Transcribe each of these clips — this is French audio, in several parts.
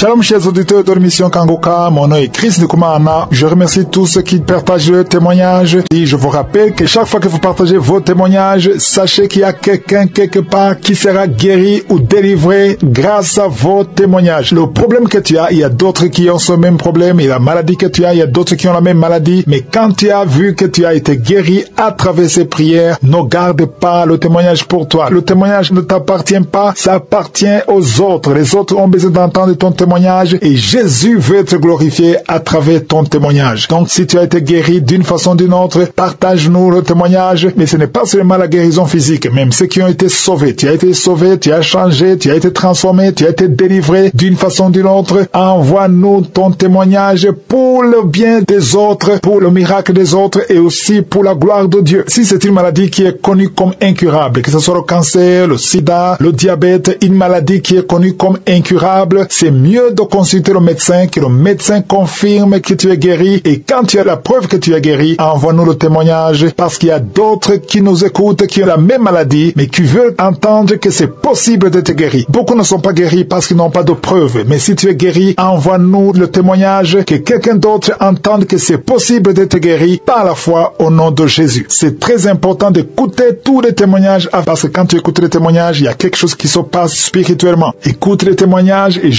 Shalom chers auditeurs de l'émission Kangoka, mon nom est Chris Nkoumana. Je remercie tous ceux qui partagent le témoignage et je vous rappelle que chaque fois que vous partagez vos témoignages, sachez qu'il y a quelqu'un quelque part qui sera guéri ou délivré grâce à vos témoignages. Le problème que tu as, il y a d'autres qui ont ce même problème, et la maladie que tu as, il y a d'autres qui ont la même maladie, mais quand tu as vu que tu as été guéri à travers ces prières, ne garde pas le témoignage pour toi. Le témoignage ne t'appartient pas, ça appartient aux autres. Les autres ont besoin d'entendre ton témoignage et Jésus veut être glorifié à travers ton témoignage. Donc si tu as été guéri d'une façon ou d'une autre, partage-nous le témoignage. Mais ce n'est pas seulement la guérison physique, même ceux qui ont été sauvés. Tu as été sauvé, tu as changé, tu as été transformé, tu as été délivré d'une façon ou d'une autre. Envoie-nous ton témoignage pour le bien des autres, pour le miracle des autres et aussi pour la gloire de Dieu. Si c'est une maladie qui est connue comme incurable, que ce soit le cancer, le sida, le diabète, une maladie qui est connue comme incurable, c'est mieux de consulter le médecin, que le médecin confirme que tu es guéri, et quand tu as la preuve que tu es guéri, envoie-nous le témoignage, parce qu'il y a d'autres qui nous écoutent, qui ont la même maladie, mais qui veulent entendre que c'est possible d'être guéri. Beaucoup ne sont pas guéris parce qu'ils n'ont pas de preuves, mais si tu es guéri, envoie-nous le témoignage, que quelqu'un d'autre entende que c'est possible d'être guéri par la foi au nom de Jésus. C'est très important d'écouter tous les témoignages, parce que quand tu écoutes les témoignages, il y a quelque chose qui se passe spirituellement. Écoute les témoignages et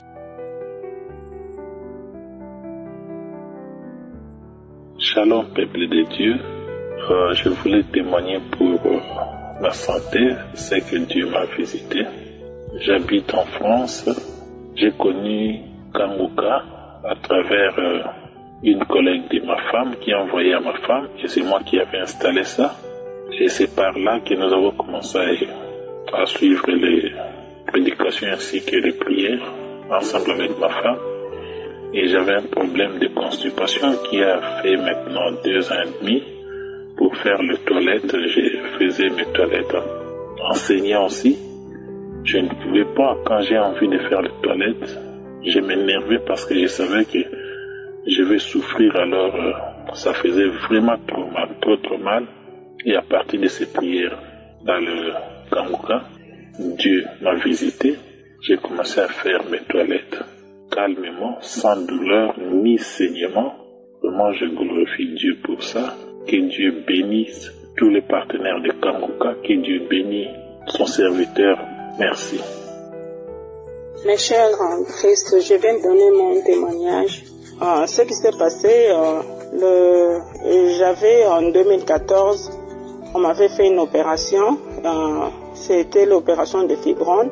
Shalom, peuple de Dieu. Je voulais témoigner pour ma santé, c'est que Dieu m'a visité. J'habite en France. J'ai connu Kangoka à travers une collègue de ma femme qui a envoyé à ma femme, et c'est moi qui avais installé ça. Et c'est par là que nous avons commencé à suivre les prédications ainsi que les prières ensemble avec ma femme. Et j'avais un problème de constipation qui a fait maintenant 2 ans et demi. Pour faire les toilettes, je faisais mes toilettes enseignant aussi. Je ne pouvais pas, quand j'ai envie de faire les toilettes, je m'énervais parce que je savais que je vais souffrir, alors ça faisait vraiment trop mal. Et à partir de ces prières dans le Kangoka, Dieu m'a visité. J'ai commencé à faire mes toilettes calmement, sans douleur ni saignement. Vraiment, je glorifie Dieu pour ça. Que Dieu bénisse tous les partenaires de Kangoka. Que Dieu bénisse son serviteur. Merci. Mes chers en Christ, je viens donner mon témoignage. Ce qui s'est passé, j'avais en 2014, on m'avait fait une opération. C'était l'opération de fibrome.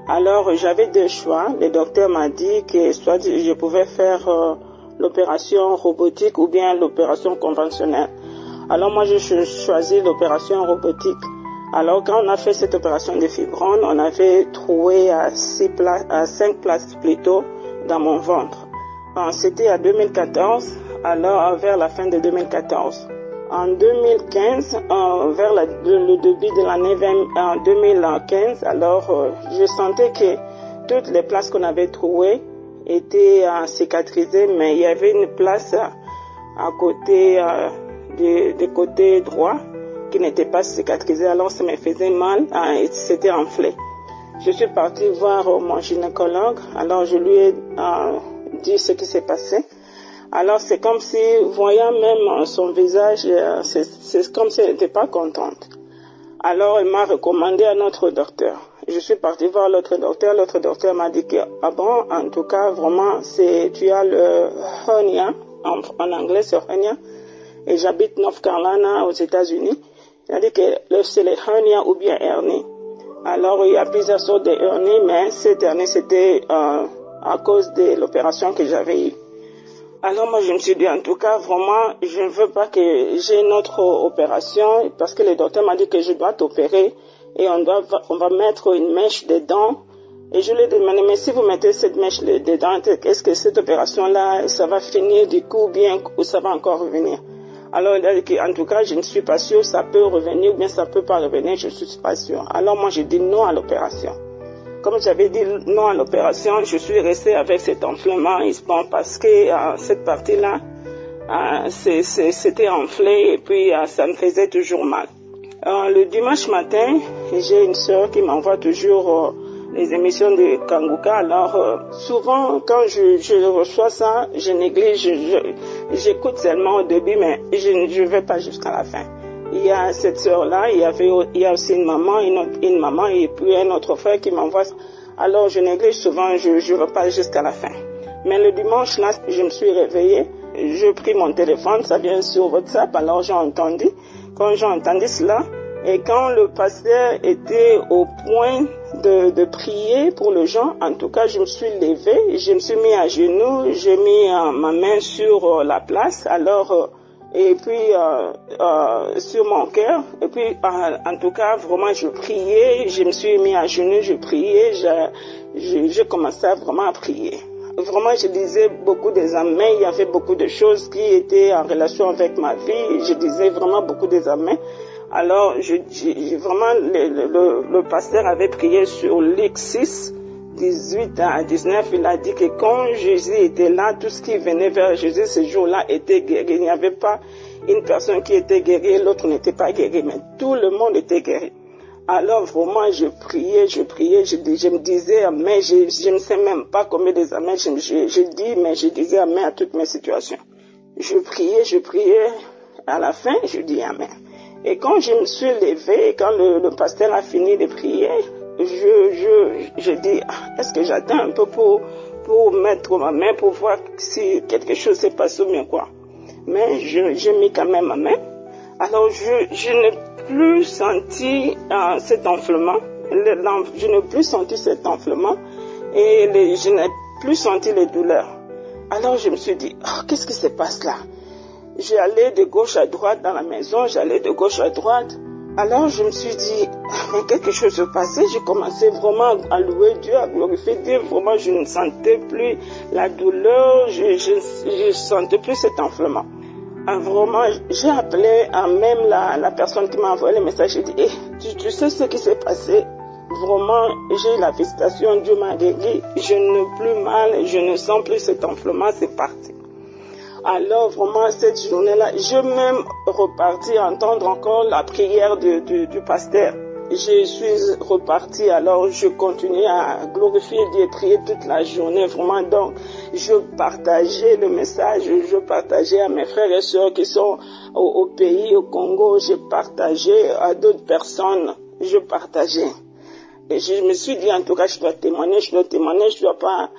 Alors j'avais 2 choix. Le docteur m'a dit que soit je pouvais faire l'opération robotique ou bien l'opération conventionnelle. Alors moi j'ai choisi l'opération robotique. Alors quand on a fait cette opération de fibrome, on avait trouvé à 5 places plutôt dans mon ventre. C'était en 2014, alors vers la fin de 2014. En 2015, vers le début de l'année 2015, alors je sentais que toutes les places qu'on avait trouvées étaient cicatrisées, mais il y avait une place à côté du côté droit qui n'était pas cicatrisée, alors ça me faisait mal et c'était enflé. Je suis partie voir mon gynécologue, alors je lui ai dit ce qui s'est passé. Alors c'est comme si, voyant même son visage, c'est comme si elle n'était pas contente. Alors elle m'a recommandé un autre docteur. Je suis partie voir l'autre docteur m'a dit que, ah bon, en tout cas, vraiment, tu as le hernia, en anglais c'est hernia, et j'habite North Carolina aux États-Unis. Il a dit que c'est le hernia ou bien hernie. Alors il y a plusieurs sortes de hernies, mais cette hernie c'était à cause de l'opération que j'avais eue. Alors moi je me suis dit en tout cas vraiment je ne veux pas que j'ai une autre opération parce que le docteur m'a dit que je dois t'opérer et on va mettre une mèche dedans. Et je lui ai demandé mais si vous mettez cette mèche dedans, est-ce que cette opération là ça va finir du coup bien ou ça va encore revenir? Alors il a dit qu'en tout cas je ne suis pas sûre, ça peut revenir ou bien ça peut pas revenir, je ne suis pas sûre. Alors moi j'ai dit non à l'opération. Comme j'avais dit non à l'opération, je suis restée avec cet enflement parce que cette partie-là, c'était enflé et puis ça me faisait toujours mal. Le dimanche matin, j'ai une sœur qui m'envoie toujours les émissions de Kanguka. Alors, souvent, quand je reçois ça, je néglige, j'écoute seulement au début, mais je ne vais pas jusqu'à la fin. Il y a cette sœur-là, il y a aussi une maman et puis un autre frère qui m'envoie. Alors, je néglige souvent, je ne vais pas jusqu'à la fin. Mais le dimanche, là, je me suis réveillée, je pris mon téléphone, ça vient sur WhatsApp, alors j'ai entendu. Quand j'ai entendu cela, et quand le pasteur était au point de prier pour les gens, en tout cas, je me suis levée, je me suis mis à genoux, j'ai mis ma main sur la place, alors, et puis sur mon cœur, et puis en tout cas, vraiment, je priais, je me suis mis à genoux, je priais, je commençais vraiment à prier. Vraiment, je disais beaucoup des amens, il y avait beaucoup de choses qui étaient en relation avec ma vie, je disais vraiment beaucoup des amens. Alors, vraiment, le pasteur avait prié sur Luc 6, 18 à 19. Il a dit que quand Jésus était là, tout ce qui venait vers Jésus ce jour-là était guéri. Il n'y avait pas une personne qui était guérie et l'autre n'était pas guérie, mais tout le monde était guéri. Alors, vraiment, je priais, je me disais amen, je ne sais même pas combien des amens mais je disais amen à toutes mes situations. Je priais, à la fin, je dis amen. Et quand je me suis levée, quand le pasteur a fini de prier, je dis, est-ce que j'attends un peu pour mettre ma main, pour voir si quelque chose s'est passé ou bien quoi. Mais j'ai mis quand même ma main. Alors, je n'ai plus senti cet enflement. Je n'ai plus senti cet enflement et je n'ai plus senti les douleurs. Alors, je me suis dit, qu'est-ce qui se passe là? J'allais de gauche à droite dans la maison, j'allais de gauche à droite. Alors, je me suis dit, mais quelque chose se passait. J'ai commencé vraiment à louer Dieu, à glorifier Dieu. Vraiment, je ne sentais plus la douleur, je ne sentais plus cet enflement. Vraiment, j'ai appelé même la personne qui m'a envoyé le message. J'ai dit, tu sais ce qui s'est passé? Vraiment, j'ai eu la visitation, Dieu m'a guéri. Je n'ai plus mal, je ne sens plus cet enflement, c'est parti. Alors vraiment, cette journée-là, je même reparti entendre encore la prière du pasteur. Je suis reparti, alors je continuais à glorifier Dieu, prier toute la journée, vraiment. Donc, je partageais le message, je partageais à mes frères et sœurs qui sont au pays, au Congo, je partageais à d'autres personnes, je partageais. Et je me suis dit, en tout cas, je dois témoigner, je ne dois pas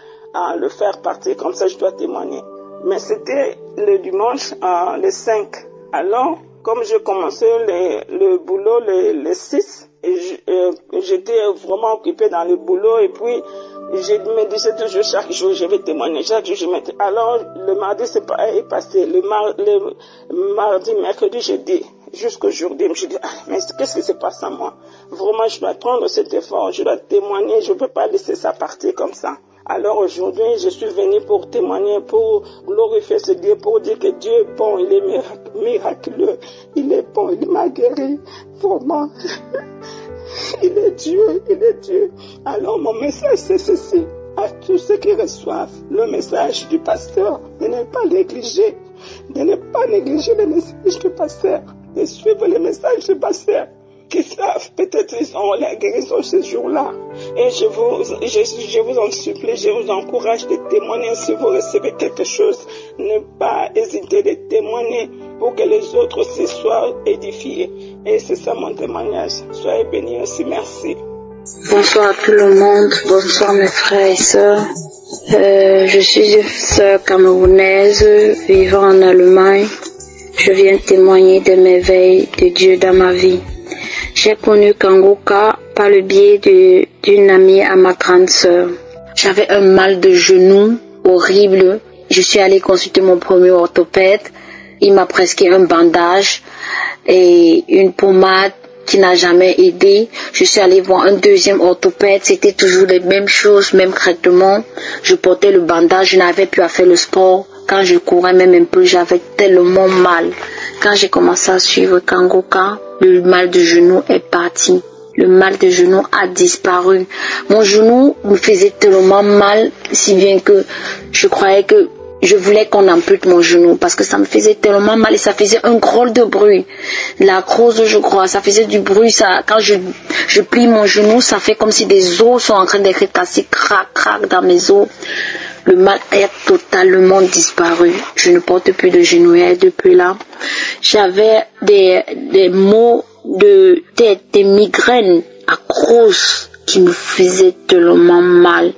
le faire partir comme ça, je dois témoigner. Mais c'était le dimanche, le 5. Alors, comme je commençais le boulot le 6, j'étais vraiment occupée dans le boulot et puis je me disais toujours chaque jour je vais témoigner, chaque jour je me... Alors, le mardi est passé, le mardi, mercredi, jeudi, jusqu'aujourd'hui, je me suis dit, mais qu'est-ce qui se passe à moi? Vraiment, je dois prendre cet effort, je dois témoigner, je ne peux pas laisser ça partir comme ça. Alors aujourd'hui, je suis venue pour témoigner, pour glorifier ce Dieu, pour dire que Dieu est bon, il est miraculeux, il est bon, il m'a guéri, vraiment. Il est Dieu. Alors mon message c'est ceci, à tous ceux qui reçoivent le message du pasteur, de ne pas négliger le message du pasteur, de suivre le message du pasteur. Qui savent, peut-être ils ont la guérison ce jour-là. Et je vous en supplie, je vous encourage de témoigner si vous recevez quelque chose. Ne pas hésiter de témoigner pour que les autres aussi soient édifiés. Et c'est ça mon témoignage. Soyez bénis aussi, merci. Bonsoir à tout le monde, bonsoir mes frères et sœurs. Je suis une sœur camerounaise vivant en Allemagne. Je viens témoigner des merveilles de Dieu dans ma vie. J'ai connu Kanguka par le biais d'une amie à ma grande sœur. J'avais un mal de genou horrible. Je suis allée consulter mon premier orthopède. Il m'a prescrit un bandage et une pommade qui n'a jamais aidé. Je suis allée voir un deuxième orthopède. C'était toujours les mêmes choses, même traitement. Je portais le bandage, je n'avais plus à faire le sport. Quand je courais même un peu, j'avais tellement mal. Quand j'ai commencé à suivre Kanguka, le mal de genou est parti. Le mal de genou a disparu. Mon genou me faisait tellement mal, si bien que je croyais que je voulais qu'on ampute mon genou parce que ça me faisait tellement mal et ça faisait un drôle de bruit. La grosse, je crois, ça faisait du bruit. Ça, quand je plie mon genou, ça fait comme si des os sont en train d'être cassés, crac, crac dans mes os. Le mal est totalement disparu. Je ne porte plus de genouillère depuis là. J'avais des maux de tête, des migraines à cause qui me faisaient tellement mal.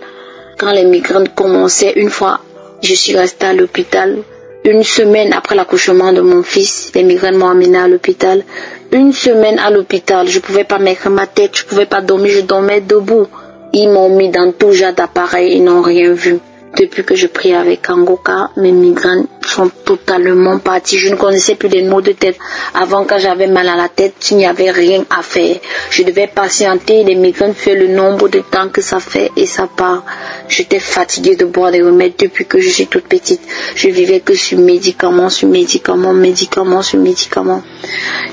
Quand les migraines commençaient, une fois, je suis restée à l'hôpital. Une semaine après l'accouchement de mon fils, les migraines m'ont amenée à l'hôpital. Une semaine à l'hôpital, je ne pouvais pas mettre ma tête, je ne pouvais pas dormir, je dormais debout. Ils m'ont mis dans tout genre d'appareils, ils n'ont rien vu. Depuis que je prie avec Kangoka, mes migraines sont totalement parties. Je ne connaissais plus les maux de tête. Avant, quand j'avais mal à la tête, il n'y avait rien à faire. Je devais patienter. Les migraines font le nombre de temps que ça fait et ça part. J'étais fatiguée de boire des remèdes depuis que je suis toute petite. Je vivais que sur médicaments, sur médicaments, médicaments, sur médicaments.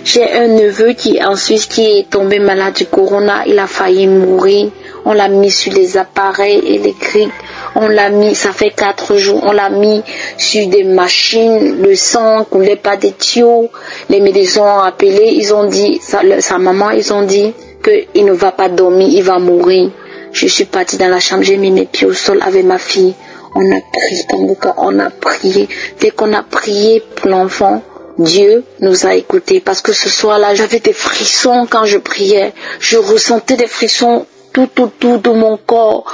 J'ai un neveu qui est en Suisse qui est tombé malade du corona. Il a failli mourir. On l'a mis sur les appareils électriques. On l'a mis, ça fait 4 jours, on l'a mis sur des machines, le sang coulait pas des tuyaux. Les médecins ont appelé, ils ont dit, sa maman, ils ont dit qu'il ne va pas dormir, il va mourir. Je suis partie dans la chambre, j'ai mis mes pieds au sol avec ma fille. On a prié, Kangoka, on a prié. Dès qu'on a prié pour l'enfant, Dieu nous a écoutés. Parce que ce soir-là, j'avais des frissons quand je priais. Je ressentais des frissons tout autour de mon corps,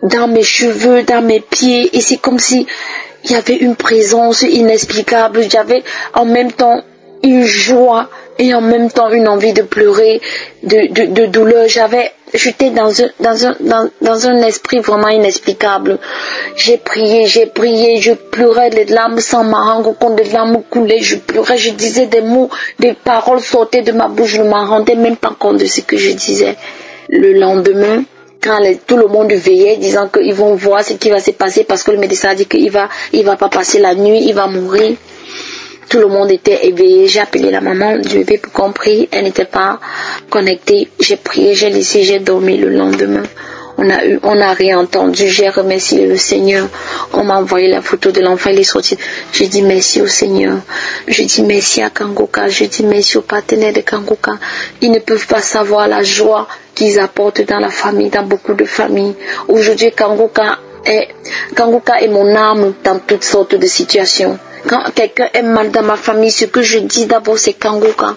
dans mes cheveux, dans mes pieds, et c'est comme si il y avait une présence inexplicable. J'avais en même temps une joie et en même temps une envie de pleurer, de douleur. J'étais dans un esprit vraiment inexplicable. J'ai prié, je pleurais, les larmes sans m'en rendre compte, les larmes coulaient, je pleurais, je disais des mots, des paroles sortaient de ma bouche, je ne m'en rendais même pas compte de ce que je disais. Le lendemain, quand tout le monde veillait, disant qu'ils vont voir ce qui va se passer parce que le médecin a dit qu'il va pas passer la nuit, il va mourir. Tout le monde était éveillé. J'ai appelé la maman du bébé pour qu'on prie. Elle n'était pas connectée. J'ai prié, j'ai laissé, j'ai dormi. Le lendemain, on a réentendu. J'ai remercié le Seigneur. On m'a envoyé la photo de l'enfant, il est sorti. J'ai dit merci au Seigneur. Je dis merci à Kangoka. Je dis merci aux partenaires de Kangoka. Ils ne peuvent pas savoir la joie qu'ils apportent dans la famille, dans beaucoup de familles. Aujourd'hui, Kangoka est mon âme dans toutes sortes de situations. Quand quelqu'un est mal dans ma famille, ce que je dis d'abord c'est Kangoka.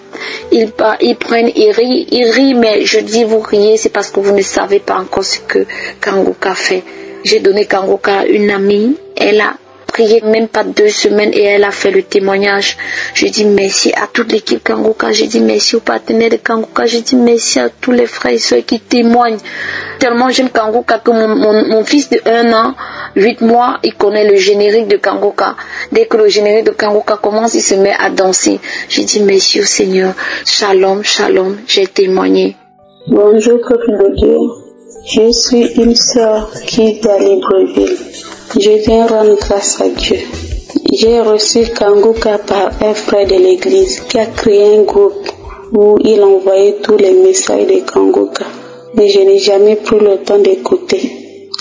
Ils prennent, ils rient, mais je dis vous riez, c'est parce que vous ne savez pas encore ce que Kangoka fait. J'ai donné Kangoka à une amie, elle a prié même pas 2 semaines et elle a fait le témoignage. Je dis merci à toute l'équipe Kangoka, je dis merci aux partenaires de Kangoka, je dis merci à tous les frères et soeurs qui témoignent. Tellement j'aime Kangoka que mon fils de 1 an, 8 mois, il connaît le générique de Kangoka. Dès que le générique de Kangoka commence, il se met à danser. Je dis merci au Seigneur. Shalom, shalom, j'ai témoigné. Bonjour, peuple de Dieu. Je suis une sœur qui est à Libreville. Je viens rendre grâce à Dieu. J'ai reçu Kangoka par un frère de l'église qui a créé un groupe où il envoyait tous les messages de Kangoka. Mais je n'ai jamais pris le temps d'écouter.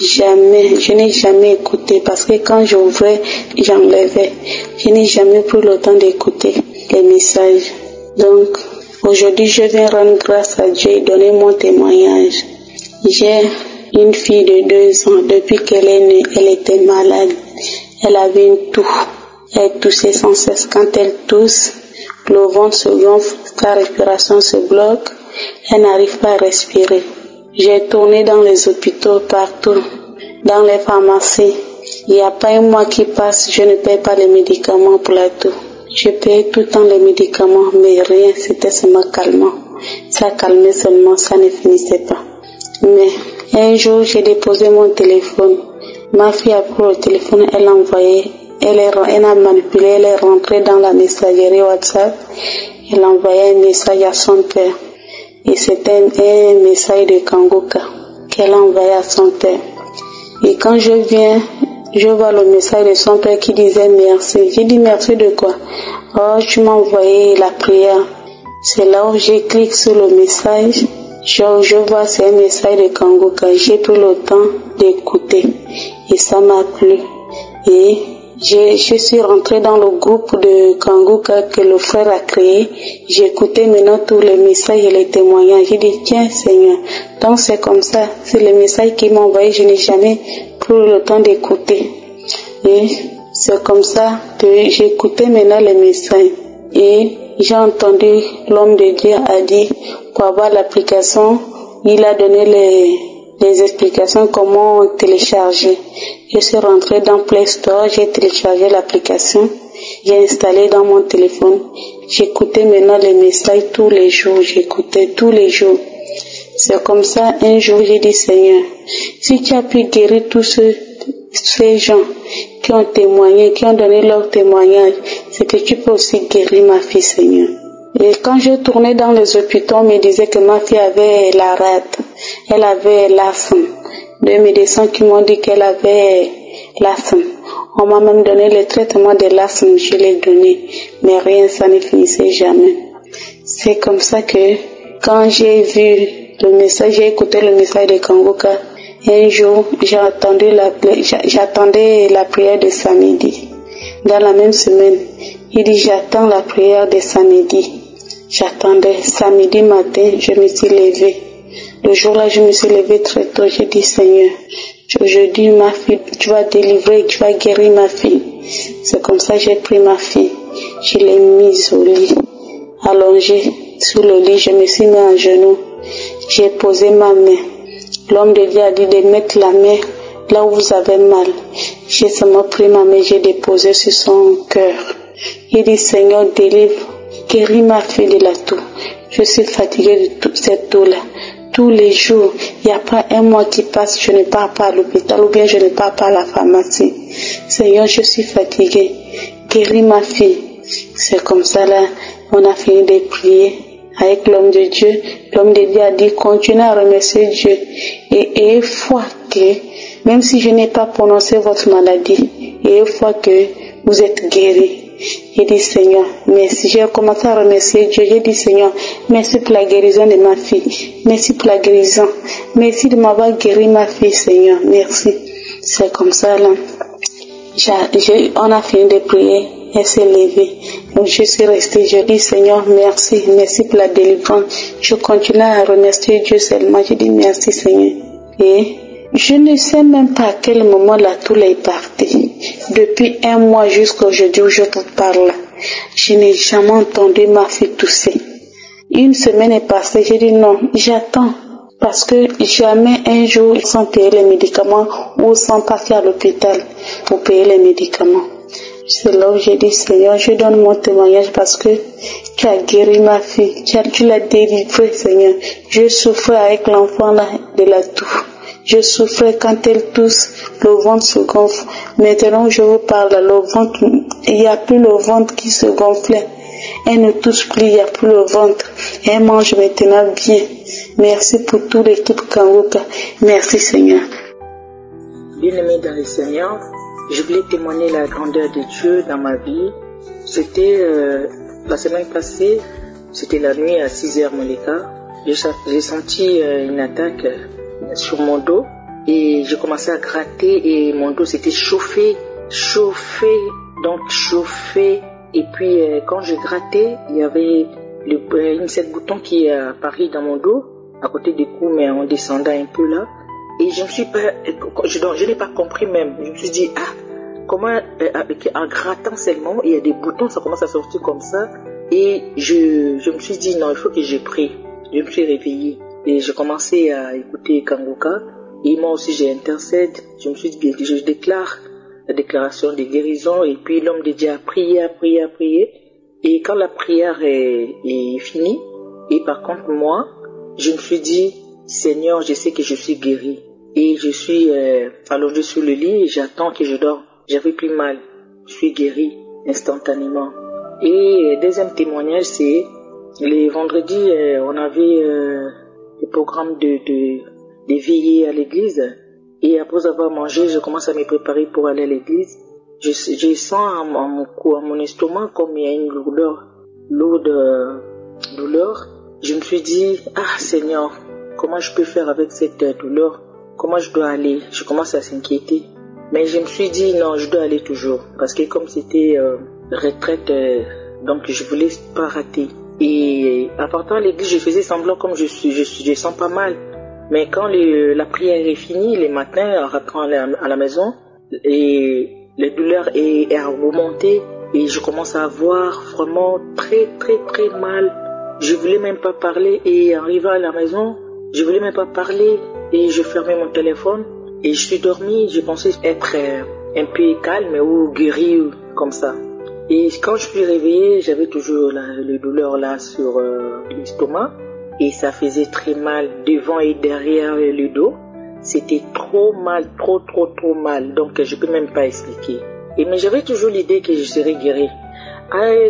Jamais, je n'ai jamais écouté parce que quand j'ouvrais, j'enlevais. Je n'ai jamais pris le temps d'écouter les messages. Donc, aujourd'hui, je viens rendre grâce à Dieu et donner mon témoignage. J'ai une fille de 2 ans. Depuis qu'elle est née, elle était malade. Elle avait une toux. Elle toussait sans cesse. Quand elle tousse, le ventre se gonfle, sa respiration se bloque. Elle n'arrive pas à respirer. J'ai tourné dans les hôpitaux partout, dans les pharmacies. Il n'y a pas un mois qui passe, je ne paie pas les médicaments pour la toux. Je paye tout le temps les médicaments, mais rien, c'était seulement calmant. Ça calmait seulement, ça ne finissait pas. Mais un jour, j'ai déposé mon téléphone. Ma fille a pris le téléphone, elle a envoyé, elle a manipulé, elle est rentrée dans la messagerie WhatsApp. Elle a envoyé un message à son père. Et c'était un message de Kangoka qu'elle a envoyé à son père. Et quand je viens, je vois le message de son père qui disait merci. J'ai dit merci de quoi? Oh, tu m'as envoyé la prière. C'est là où j'ai cliqué sur le message. Je vois c'est un message de Kangoka. J'ai pris le temps d'écouter et ça m'a plu. Et je suis rentrée dans le groupe de Kanguka que le frère a créé. J'écoutais maintenant tous les messages et les témoignages. J'ai dit, tiens Seigneur, donc c'est comme ça. C'est les messages qu'il m'a envoyés, je n'ai jamais pris le temps d'écouter. Et c'est comme ça que j'écoutais maintenant les messages. Et j'ai entendu l'homme de Dieu a dit, pour avoir l'application, il a donné les explications comment télécharger. Je suis rentrée dans Play Store, j'ai téléchargé l'application, j'ai installé dans mon téléphone. J'écoutais maintenant les messages tous les jours, j'écoutais tous les jours. C'est comme ça, un jour j'ai dit, Seigneur, si tu as pu guérir tous ces gens qui ont témoigné, qui ont donné leur témoignage, c'est que tu peux aussi guérir ma fille, Seigneur. Et quand je tournais dans les hôpitaux, on me disait que ma fille avait la rate, elle avait l'asthme. Deux médecins qui m'ont dit qu'elle avait l'asthme. On m'a même donné le traitement de l'asthme, je l'ai donné, mais rien, ça ne finissait jamais. C'est comme ça que quand j'ai vu le message, j'ai écouté le message de Kanguka, un jour, j'attendais la prière de samedi. Dans la même semaine, il dit, j'attends la prière de samedi. J'attendais. Samedi matin, je me suis levée. Le jour-là, je me suis levée très tôt. J'ai dit, Seigneur, aujourd'hui, ma fille, tu vas délivrer, tu vas guérir ma fille. C'est comme ça que j'ai pris ma fille. Je l'ai mise au lit. Allongée sur le lit, je me suis mis en genoux. J'ai posé ma main. L'homme de Dieu a dit de mettre la main là où vous avez mal. J'ai seulement pris ma main, j'ai déposé sur son cœur. Il dit, Seigneur, délivre, guéris ma fille de la toux. Je suis fatiguée de toute cette toux-là. Tous les jours, il n'y a pas un mois qui passe, je ne pars pas à l'hôpital ou bien je ne pars pas à la pharmacie. Seigneur, je suis fatiguée. Guéris ma fille. C'est comme ça là, on a fini de prier avec l'homme de Dieu. L'homme de Dieu a dit, continuez à remercier Dieu. Et ayez foi que, même si je n'ai pas prononcé votre maladie, ayez foi que vous êtes guéris. J'ai dit, Seigneur, merci. J'ai commencé à remercier Dieu. J'ai dit, Seigneur, merci pour la guérison de ma fille. Merci pour la guérison. Merci de m'avoir guéri ma fille, Seigneur. Merci. C'est comme ça, là. On a fini de prier. Elle s'est levée. Donc, je suis restée. Je dis, Seigneur, merci. Merci pour la délivrance. Je continue à remercier Dieu seulement. Je dis, merci, Seigneur. Et je ne sais même pas à quel moment la toux est partie. Depuis un mois jusqu'à aujourd'hui où je te parle, je n'ai jamais entendu ma fille tousser. Une semaine est passée, j'ai dit non, j'attends. Parce que jamais un jour sans payer les médicaments ou sans passer à l'hôpital pour payer les médicaments. C'est là où j'ai dit, Seigneur, je donne mon témoignage parce que tu as guéri ma fille, tu l'as délivrée, Seigneur. Je souffrais avec l'enfant là de la toux. Je souffrais quand elle tousse, le ventre se gonfle. Maintenant, je vous parle, le ventre, il n'y a plus le ventre qui se gonflait. Elle ne touche plus, il n'y a plus le ventre. Elle mange maintenant bien. Merci pour toute l'équipe Kanguka. Merci Seigneur. Bien-aimé dans le Seigneur, je voulais témoigner la grandeur de Dieu dans ma vie. C'était la semaine passée, c'était la nuit à 6h Moleka. J'ai senti une attaque sur mon dos et j'ai commencé à gratter et mon dos s'était chauffé et puis quand je grattais il y avait une sept bouton qui est apparu dans mon dos à côté du cou mais en descendant un peu là et je n'ai pas compris même. Je me suis dit comment en grattant seulement il y a des boutons, ça commence à sortir comme ça et je me suis dit non, il faut que je prie. Je me suis réveillée et j'ai commencé à écouter Kanguka et moi aussi j'ai intercède. Je me suis dit, je déclare la déclaration de guérison et puis l'homme de Dieu a prié et quand la prière est finie et par contre moi je me suis dit, Seigneur, je sais que je suis guéri et je suis allongé sur le lit et j'attends que je dors. J'avais plus mal, je suis guéri instantanément. Et deuxième témoignage, c'est les vendredis, on avait le programme de veiller à l'église. Et après avoir mangé, je commence à me préparer pour aller à l'église. Je sens à mon estomac comme il y a une lourde douleur. Je me suis dit, Seigneur, comment je peux faire avec cette douleur? Comment je dois aller? Je commence à s'inquiéter. Mais je me suis dit non, je dois aller toujours. Parce que comme c'était retraite, donc je voulais pas rater. Et à partir de l'église, je faisais semblant comme je sens pas mal. Mais quand la prière est finie, les matins, en rentrant à la maison, et les douleurs est remontée, et je commence à avoir vraiment très très très mal. Je voulais même pas parler, et arrivant à la maison, je voulais même pas parler, et je fermais mon téléphone, et je suis dormi. Je pensais être un peu calme ou guéri comme ça. Et quand je suis réveillé, j'avais toujours les douleurs là sur l'estomac, et ça faisait très mal devant et derrière le dos. C'était trop mal, trop mal, donc je peux même pas expliquer. Mais j'avais toujours l'idée que je serais guérie.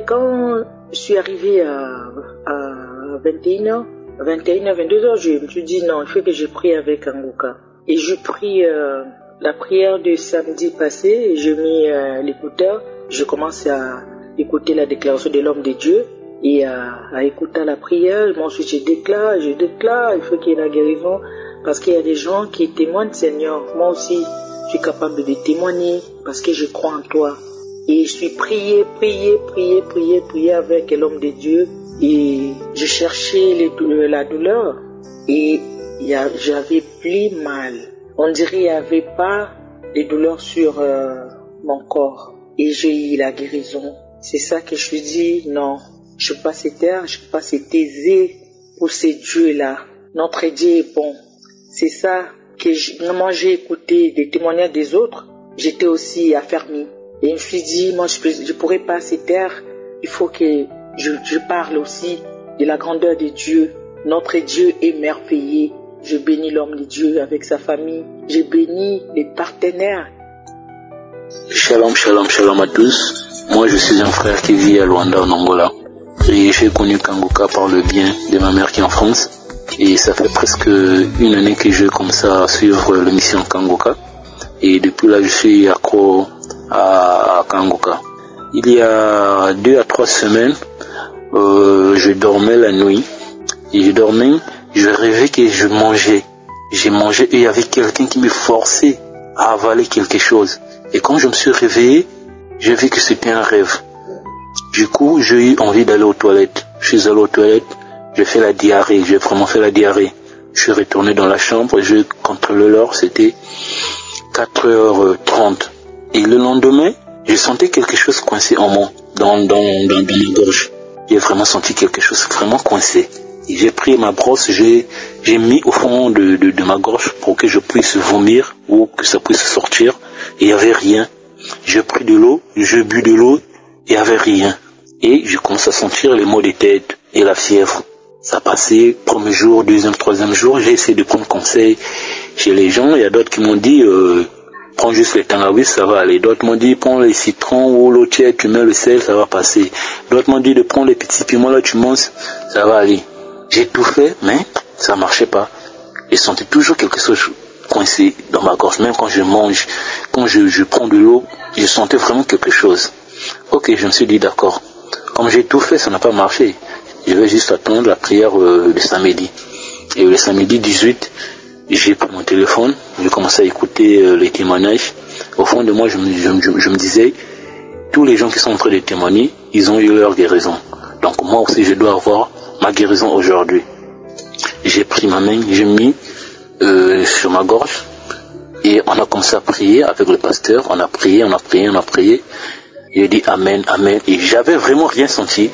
Quand je suis arrivée à 21h, 22h, je me suis dit non, il faut que je prie avec Kanguka. Et je prie la prière du samedi passé, je mets l'écouteur, je commence à écouter la déclaration de l'homme de Dieu et à écouter la prière. Moi ensuite je déclare, il faut qu'il y ait la guérison parce qu'il y a des gens qui témoignent, Seigneur. Moi aussi, je suis capable de témoigner parce que je crois en toi. Et je suis prié avec l'homme de Dieu et je cherchais la douleur et j'avais plus mal. On dirait qu'il n'y avait pas de douleur sur mon corps et j'ai eu la guérison. C'est ça que je me dis, non, je ne peux pas se taire, je ne peux pas se taisir pour ces dieux-là. Notre Dieu est bon. C'est ça que moi j'ai écouté des témoignages des autres, j'étais aussi affermi. Et je me suis dit, moi je pourrais pas se taire, il faut que je parle aussi de la grandeur de Dieu. Notre Dieu est merveilleux. Je bénis l'homme de Dieu avec sa famille, je bénis les partenaires. Shalom, shalom, shalom à tous. Moi je suis un frère qui vit à Luanda en Angola. Et j'ai connu Kanguka par le bien de ma mère qui est en France. Et ça fait presque une année que je commence à suivre l'émission Kanguka. Et depuis là, je suis accro à Kanguka. Il y a 2 à 3 semaines, je dormais la nuit. Et je rêvais que je mangeais. J'ai mangé et il y avait quelqu'un qui me forçait à avaler quelque chose. Et quand je me suis réveillé, j'ai vu que c'était un rêve. Du coup, j'ai eu envie d'aller aux toilettes. Je suis allé aux toilettes. J'ai fait la diarrhée, j'ai vraiment fait la diarrhée. Je suis retourné dans la chambre, j'ai contrôlé l'heure, c'était 4h30. Et le lendemain, j'ai senti quelque chose coincé en moi, dans ma gorge. J'ai vraiment senti quelque chose vraiment coincé. Et j'ai pris ma brosse, j'ai mis au fond de ma gorge pour que je puisse vomir ou que ça puisse sortir. Et il n'y avait rien. J'ai pris de l'eau, j'ai bu de l'eau, il n'y avait rien. Et je commence à sentir les maux de tête et la fièvre. Ça passait, premier jour, deuxième, troisième jour, j'ai essayé de prendre conseil chez les gens. Il y a d'autres qui m'ont dit, prends juste les tangawiz, ça va aller. D'autres m'ont dit, prends les citrons ou l'eau tiède, tu mets le sel, ça va passer. D'autres m'ont dit de prendre les petits piments, là tu manges, ça va aller. J'ai tout fait, mais ça marchait pas. Je sentais toujours quelque chose coincé dans ma gorge. Même quand je mange, quand je prends de l'eau, je sentais vraiment quelque chose. Ok, je me suis dit d'accord. Comme j'ai tout fait, ça n'a pas marché. Je vais juste attendre la prière le samedi. Et le samedi 18, j'ai pris mon téléphone, j'ai commencé à écouter les témoignages. Au fond de moi, je me disais, tous les gens qui sont en train de témoigner, ils ont eu leur guérison. Donc moi aussi, je dois avoir ma guérison aujourd'hui. J'ai pris ma main, j'ai mis sur ma gorge et on a commencé à prier avec le pasteur. On a prié. J'ai dit Amen, Amen. Et j'avais vraiment rien senti.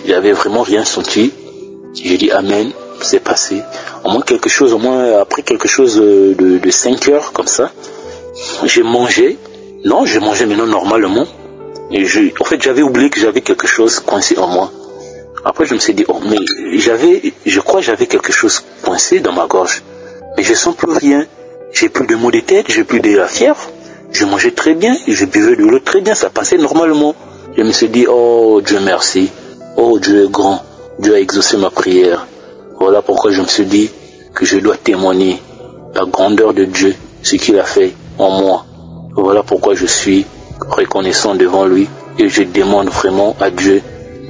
J'ai dit Amen, c'est passé. Après quelque chose de 5 heures comme ça, j'ai mangé. Non, j'ai mangé maintenant normalement. Et en fait, j'avais oublié que j'avais quelque chose coincé en moi. Après, je me suis dit, oh, mais je crois que j'avais quelque chose coincé dans ma gorge. Mais je sens plus rien. J'ai plus de maux de tête, j'ai plus de la fièvre. Je mangeais très bien, je buvais de l'eau très bien, ça passait normalement. Je me suis dit, oh Dieu merci, oh Dieu est grand, Dieu a exaucé ma prière. Voilà pourquoi je me suis dit que je dois témoigner la grandeur de Dieu, ce qu'il a fait en moi. Voilà pourquoi je suis reconnaissant devant lui et je demande vraiment à Dieu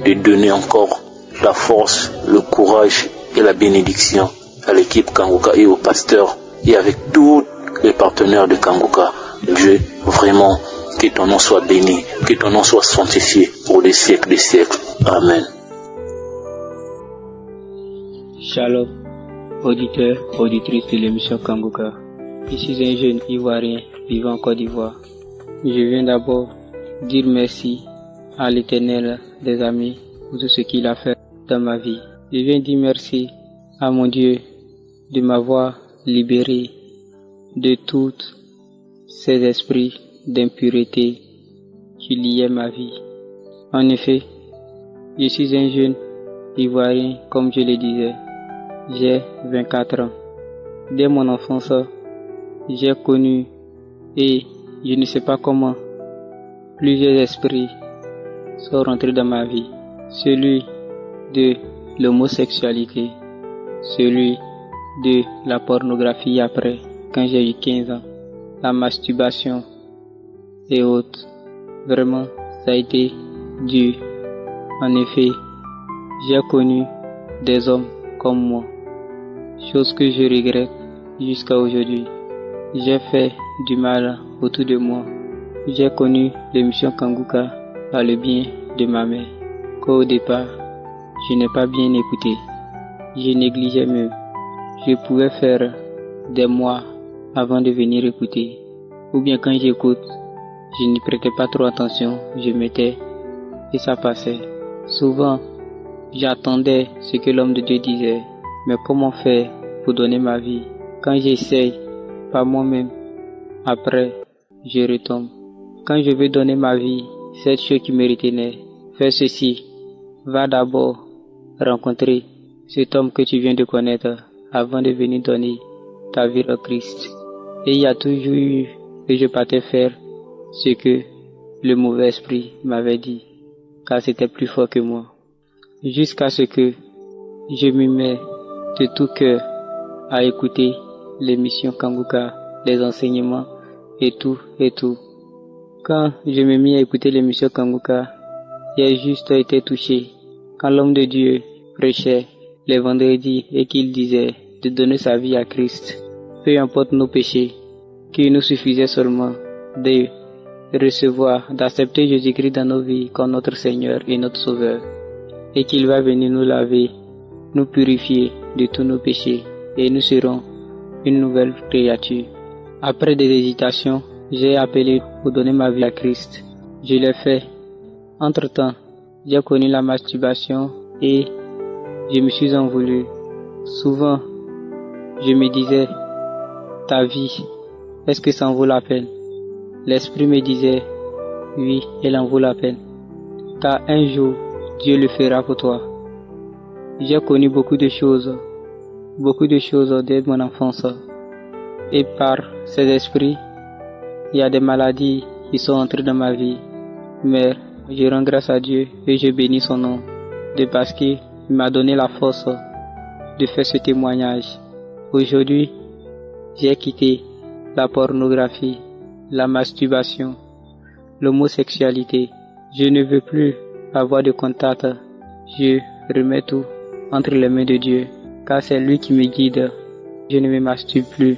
de donner encore la force, le courage et la bénédiction à l'équipe Kanguka et au pasteur et avec tous les partenaires de Kanguka. Dieu, vraiment, que ton nom soit béni, que ton nom soit sanctifié pour les siècles des siècles. Amen. Shalom, auditeurs, auditrices de l'émission Kanguka. Je suis un jeune Ivoirien vivant en Côte d'Ivoire. Je viens d'abord dire merci à l'Éternel des amis pour tout ce qu'il a fait dans ma vie. Je viens dire merci à mon Dieu de m'avoir libéré de tous ces esprits d'impureté qui liaient ma vie. En effet, je suis un jeune Ivoirien, comme je le disais. J'ai 24 ans. Dès mon enfance, j'ai connu, et je ne sais pas comment, plusieurs esprits sont rentrés dans ma vie. Celui de l'homosexualité, celui de la pornographie après, quand j'ai eu 15 ans, la masturbation et autres. Vraiment, ça a été dur. En effet, j'ai connu des hommes comme moi, chose que je regrette jusqu'à aujourd'hui. J'ai fait du mal autour de moi. J'ai connu l'émission Kanguka par le bien de ma mère, qu'au départ, je n'ai pas bien écouté. Je négligeais même. Je pouvais faire des mois avant de venir écouter. Ou bien quand j'écoute, je n'y prêtais pas trop attention, je mettais et ça passait. Souvent, j'attendais ce que l'homme de Dieu disait. Mais comment faire pour donner ma vie? Quand j'essaye par moi-même, après, je retombe. Quand je veux donner ma vie, cette chose qui me retenait, fais ceci. Va d'abord rencontrer cet homme que tu viens de connaître avant de venir donner ta vie au Christ. Et il y a toujours eu que je partais faire ce que le mauvais esprit m'avait dit, car c'était plus fort que moi. Jusqu'à ce que je m'y mets de tout cœur à écouter l'émission Kanguka, les enseignements et tout. Quand je me mis à écouter l'émission Kanguka, j'ai juste été touché. Quand l'homme de Dieu prêchait les vendredis et qu'il disait de donner sa vie à Christ, peu importe nos péchés, qu'il nous suffisait seulement de recevoir, d'accepter Jésus-Christ dans nos vies comme notre Seigneur et notre Sauveur, et qu'il va venir nous laver, nous purifier de tous nos péchés, et nous serons une nouvelle créature. Après des hésitations, j'ai appelé pour donner ma vie à Christ. Je l'ai fait. Entre-temps, j'ai connu la masturbation et je me suis en voulu. Souvent, je me disais, ta vie, est-ce que ça en vaut la peine? L'esprit me disait, oui, elle en vaut la peine. Car un jour, Dieu le fera pour toi. J'ai connu beaucoup de choses dès mon enfance. Et par ces esprits, il y a des maladies qui sont entrées dans ma vie. Mais je rends grâce à Dieu et je bénis son nom, de parce qu'il m'a donné la force de faire ce témoignage. Aujourd'hui, j'ai quitté la pornographie, la masturbation, l'homosexualité. Je ne veux plus avoir de contact. Je remets tout entre les mains de Dieu, car c'est lui qui me guide. Je ne me masturbe plus.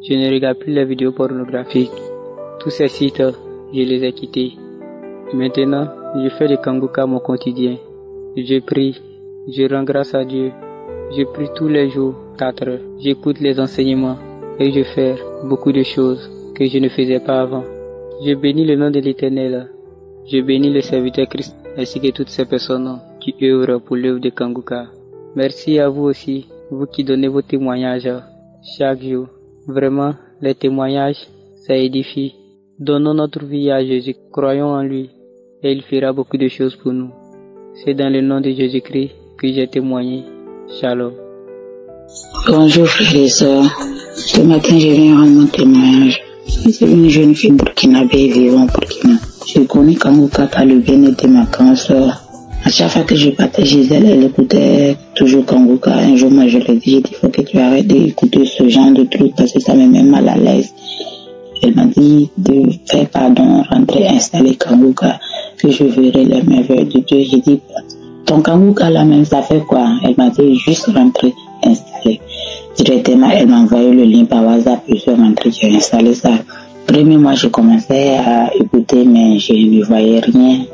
Je ne regarde plus les vidéos pornographiques. Tous ces sites, je les ai quittés. Maintenant, je fais de Kanguka mon quotidien. Je prie, je rends grâce à Dieu. Je prie tous les jours, 4 heures. J'écoute les enseignements et je fais beaucoup de choses que je ne faisais pas avant. Je bénis le nom de l'Éternel. Je bénis le serviteur Christ ainsi que toutes ces personnes qui œuvrent pour l'œuvre de Kanguka. Merci à vous aussi, vous qui donnez vos témoignages chaque jour. Vraiment, les témoignages, ça édifie. Donnons notre vie à Jésus, croyons en lui et il fera beaucoup de choses pour nous. C'est dans le nom de Jésus-Christ que j'ai témoigné. Shalom. Bonjour frères et sœurs. Ce matin, je viens rendre mon témoignage. Je suis une jeune fille burkinabé vivant au Burkina. Je connais Kanguka par le bien-être de ma grande sœur. À chaque fois que je partais chez elle, elle écoutait toujours Kanguka. Un jour, moi, je lui ai dit, il faut que tu arrêtes d'écouter ce genre de trucs parce que ça me met mal à l'aise. Elle m'a dit de faire pardon, rentrer, installer Kanguka, que je verrai les merveilles de Dieu. J'ai dit, ton Kanguka là même, ça fait quoi? Elle m'a dit, juste rentrer, installer. Directement, elle m'a envoyé le lien par WhatsApp, je suis rentré, j'ai installé ça. Premier mois, j'ai commencé à écouter, mais je ne voyais rien.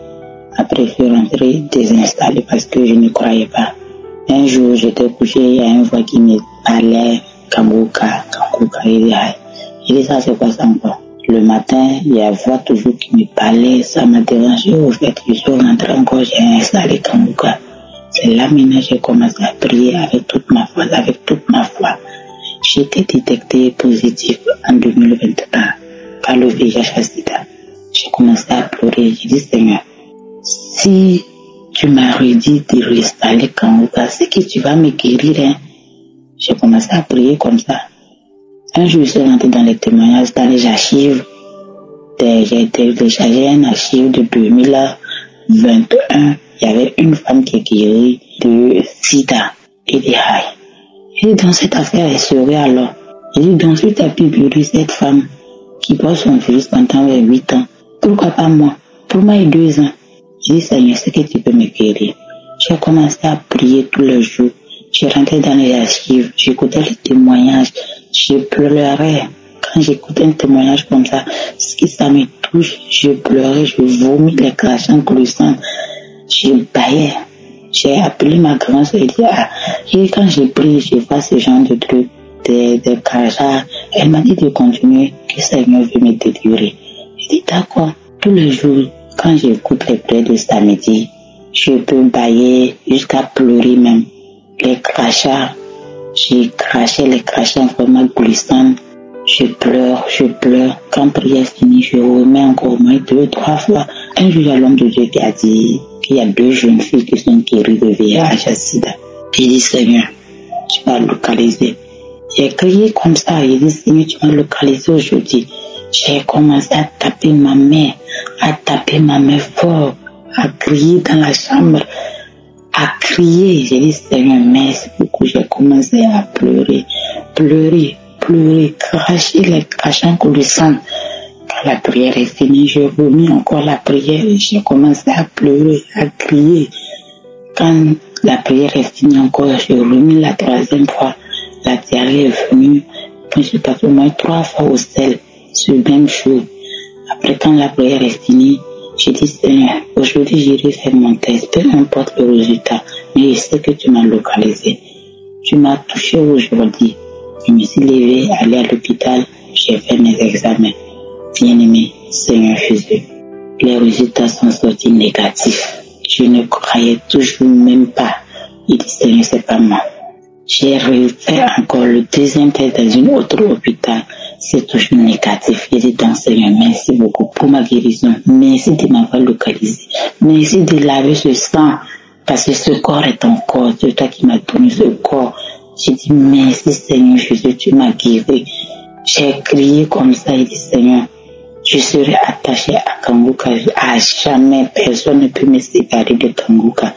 Après, je suis rentré désinstallé parce que je ne croyais pas. Un jour, j'étais couché, il y a une voix qui me parlait, Kanguka, il dit ça, c'est quoi ça encore? Le matin, il y a une voix toujours qui me parlait, ça m'a dérangé. Au fait, je suis rentré encore, j'ai installé Kanguka. C'est là maintenant j'ai commencé à prier avec toute ma foi. J'ai été détecté positif en 2021 par le VIH-Sida. J'ai commencé à pleurer, j'ai dit Seigneur, si tu m'as redit de réinstaller Kanguka, c'est que tu vas me guérir. Hein? J'ai commencé à prier comme ça. Un jour, je suis rentré dans les témoignages, dans les archives. J'ai téléchargé un archive de 2021. Il y avait une femme qui est guérie de Sida et de HIV. Et dans cette affaire, elle serait alors. Il dit, donc, si tu as pu guérir cette femme qui porte son virus pendant 8 ans, pourquoi pas moi? Pour moi, il y a 2 ans. J'ai dit, Seigneur, c'est que tu peux me guérir. J'ai commencé à prier tous les jours. Je rentrais dans les archives, j'écoutais les témoignages, je pleurais. Quand j'écoutais un témoignage comme ça, ça me touche, je pleurais, je vomis les crachants glissants, je baillais. J'ai appelé ma grand soeur et dit, et quand j'ai pris, je vois ce genre de trucs, des crachats. Elle m'a dit de continuer, que Seigneur veut me délivrer. J'ai dit, d'accord. Tous les jours, quand j'écoute les prières de samedi, je peux bailler jusqu'à pleurer même. Les crachats, j'ai craché les crachats vraiment glissants. Je pleure. Quand prière finie, je remets encore au moins 2-3 fois. Un jour, il y a l'homme de Dieu qui a dit qu'il y a 2 jeunes filles qui sont guéries de VIH-Sida. J'ai dit, Seigneur, tu vas localiser. J'ai crié comme ça. J'ai dit, Seigneur, tu vas localiser aujourd'hui. J'ai commencé à taper ma main fort, à crier dans la chambre. À crier, j'ai dit Seigneur merci beaucoup, j'ai commencé à pleurer, cracher les crachants glissants. Quand la prière est finie, j'ai remis encore la prière et j'ai commencé à pleurer, à crier. Quand la prière est finie encore, j'ai remis la 3e fois, la diarrhée est venue, puis j'ai passé au moins 3 fois au sel, ce même jour. Après quand la prière est finie, j'ai dit, Seigneur, aujourd'hui j'irai faire mon test, peu importe le résultat, mais je sais que tu m'as localisé. Tu m'as touché aujourd'hui. Je me suis levé, allé à l'hôpital, j'ai fait mes examens. Bien-aimé, Seigneur Jésus, les résultats sont sortis négatifs. Je ne croyais toujours même pas. Il dit, Seigneur, c'est pas moi. J'ai refait encore le 2e test dans un autre hôpital. C'est toujours négatif. J'ai dit donc Seigneur, merci beaucoup pour ma guérison. Merci de m'avoir localisé. Merci de laver ce sang. Parce que ce corps est ton corps. C'est toi qui m'as donné ce corps. J'ai dit merci Seigneur Jésus, tu m'as guéri. J'ai crié comme ça. J'ai dit Seigneur, je serai attaché à Kanguka. À jamais, personne ne peut me séparer de Kanguka.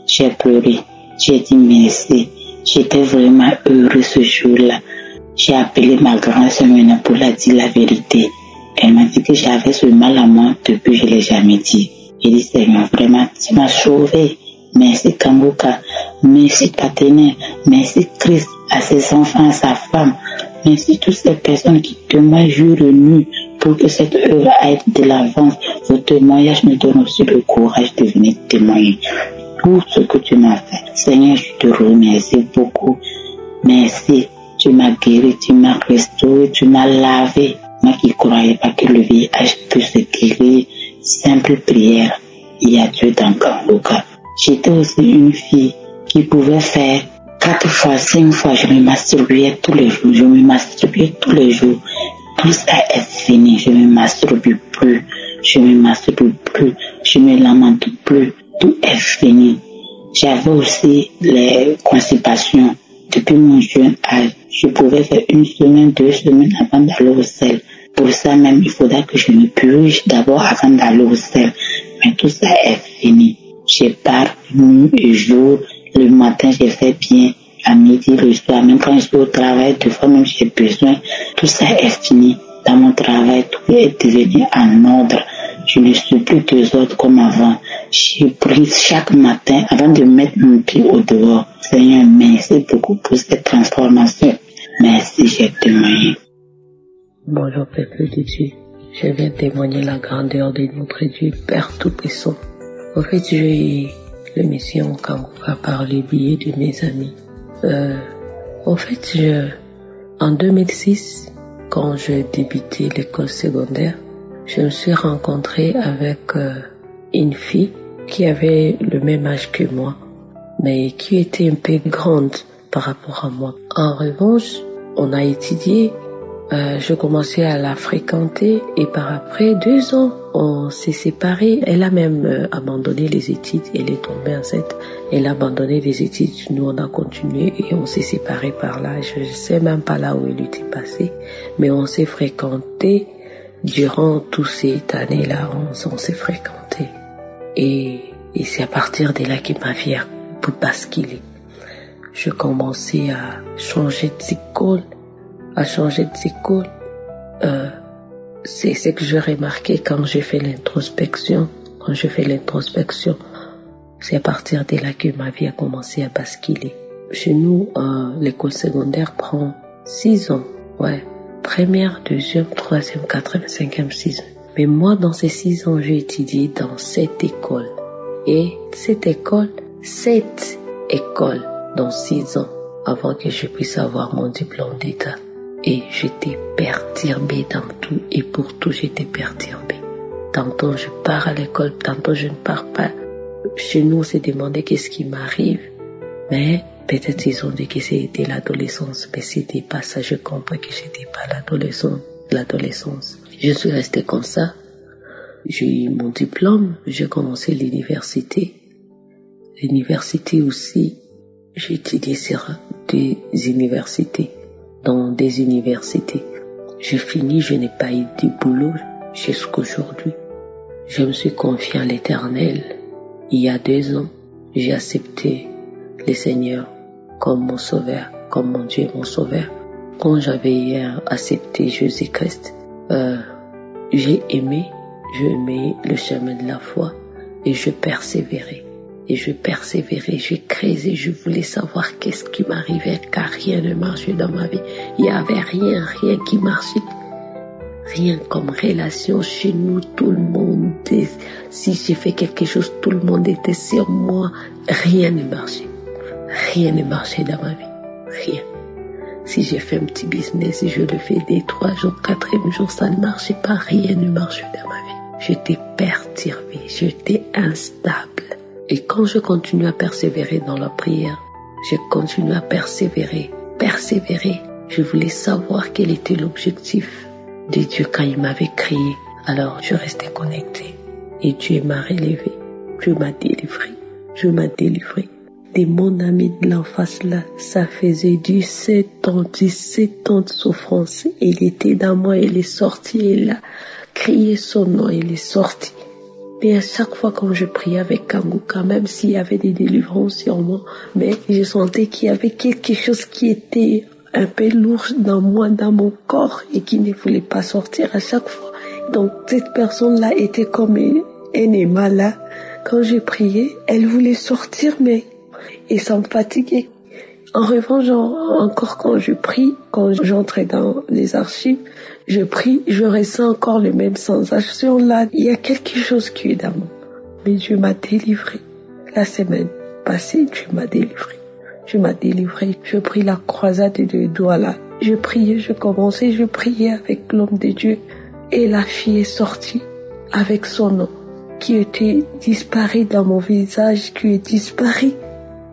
J'ai pleuré. J'ai dit merci. J'étais vraiment heureux ce jour-là. J'ai appelé ma grand-sœur maintenant pour la dire la vérité. Elle m'a dit que j'avais ce mal à moi depuis que je ne l'ai jamais dit. J'ai dit Seigneur, vraiment, tu m'as sauvé. Merci Kanguka. Merci Partenaire. Merci Christ, à ses enfants, à sa femme. Merci toutes ces personnes qui témoignent jour et nuit pour que cette œuvre aille de l'avance. Vos témoignages me donnent aussi le courage de venir témoigner. Tout ce que tu m'as fait. Seigneur, je te remercie beaucoup. Merci. Tu m'as guéri, tu m'as restauré, tu m'as lavé. Moi qui ne croyais pas que le VIH peut se guérir. Simple prière. Il y a Dieu dans Kanguka. J'étais aussi une fille qui pouvait faire 4 fois, 5 fois. Je me masturbais tous les jours. Tout ça est fini. Je ne me masturbe plus. Je me lamente plus. Tout est fini. J'avais aussi les constipations. Depuis mon jeune âge, je pouvais faire 1 semaine, 2 semaines avant d'aller au sel. Pour ça même, il faudra que je me purge d'abord avant d'aller au sel. Mais tout ça est fini. Je pars nuit et jour. Le matin, je fais bien. À midi, le soir, même quand je suis au travail, des fois même j'ai besoin. Tout ça est fini. Dans mon travail, tout est devenu en ordre. Je ne suis plus désordre comme avant. Je prie chaque matin avant de mettre mon pied au dehors. Seigneur, merci beaucoup pour cette transformation. Merci, j'ai témoigné. Bonjour, peuple de Dieu. Je viens témoigner la grandeur de notre Dieu, Père Tout-Puissant. En fait, j'ai eu l'émission Kanguka par le biais de mes amis. En 2006, quand je débutais l'école secondaire, je me suis rencontrée avec une fille qui avait le même âge que moi, mais qui était un peu grande par rapport à moi. En revanche, on a étudié, je commençais à la fréquenter et par après 2 ans, on s'est séparés. Elle a même abandonné les études, elle est tombée enceinte, elle a abandonné les études, nous on a continué et on s'est séparés par là. Je ne sais même pas là où elle était passée, mais on s'est fréquentés durant toutes ces années-là, on s'est fréquentés. Et c'est à partir de là que ma vie a basculé. Je commençais à changer d'école, c'est ce que j'ai remarqué quand j'ai fait l'introspection. C'est à partir de là que ma vie a commencé à basculer. Chez nous, l'école secondaire prend 6 ans. Ouais. Première, deuxième, troisième, quatrième, cinquième, 6 ans. Mais moi, dans ces 6 ans, j'ai étudié dans 7 écoles. Et 7 écoles dans 6 ans avant que je puisse avoir mon diplôme d'État. Et j'étais perturbée dans tout et pour tout j'étais perturbée. Tantôt je pars à l'école, tantôt je ne pars pas. Chez nous on s'est demandé qu'est-ce qui m'arrive. Mais peut-être ils ont dit que c'était l'adolescence. Mais c'était pas ça, je comprends que c'était pas l'adolescence. Je suis restée comme ça. J'ai eu mon diplôme, j'ai commencé l'université. L'université aussi, j'ai étudié sur dans des universités. J'ai fini, je n'ai pas eu de boulot jusqu'aujourd'hui. Je me suis confié à l'Éternel. Il y a 2 ans, j'ai accepté le Seigneur comme mon sauveur, comme mon Dieu, mon sauveur. Quand j'avais accepté Jésus-Christ, j'ai aimé le chemin de la foi et je persévérais. J'ai creusé, je voulais savoir qu'est-ce qui m'arrivait car rien ne marchait dans ma vie. Il n'y avait rien qui marchait. Rien comme relation chez nous, tout le monde, si j'ai fait quelque chose, tout le monde était sur moi. Rien ne marchait. Rien ne marchait dans ma vie. Rien. Si j'ai fait un petit business, je le fais des 3 jours, 4e jour, ça ne marchait pas. Rien ne marchait dans ma vie. J'étais perturbée, j'étais instable. Et quand je continue à persévérer dans la prière, je continue à persévérer. Je voulais savoir quel était l'objectif de Dieu quand il m'avait créé. Alors je restais connectée. Et Dieu m'a relevé. Dieu m'a délivré. De mon ami de l'enfance là, ça faisait 17 ans de souffrance. Il était dans moi, il est sorti, il a crié son nom, il est sorti. Mais à chaque fois quand je priais avec Kanguka, même s'il y avait des délivrances sur moi, mais je sentais qu'il y avait quelque chose qui était un peu lourd dans moi, dans mon corps, et qui ne voulait pas sortir à chaque fois. Donc cette personne-là était comme un aimant là. Quand je priais, elle voulait sortir, mais et ça me fatiguait. En revanche, encore quand je prie, quand j'entrais dans les archives, je prie, je ressens encore les mêmes sensations là. Il y a quelque chose qui est dans moi. Mais Dieu m'a délivré. La semaine passée, Dieu m'a délivré. Je pris la croisade de doigts là. Je priais, je priais avec l'homme de Dieu. Et la fille est sortie avec son nom qui était disparu dans mon visage, qui est disparu.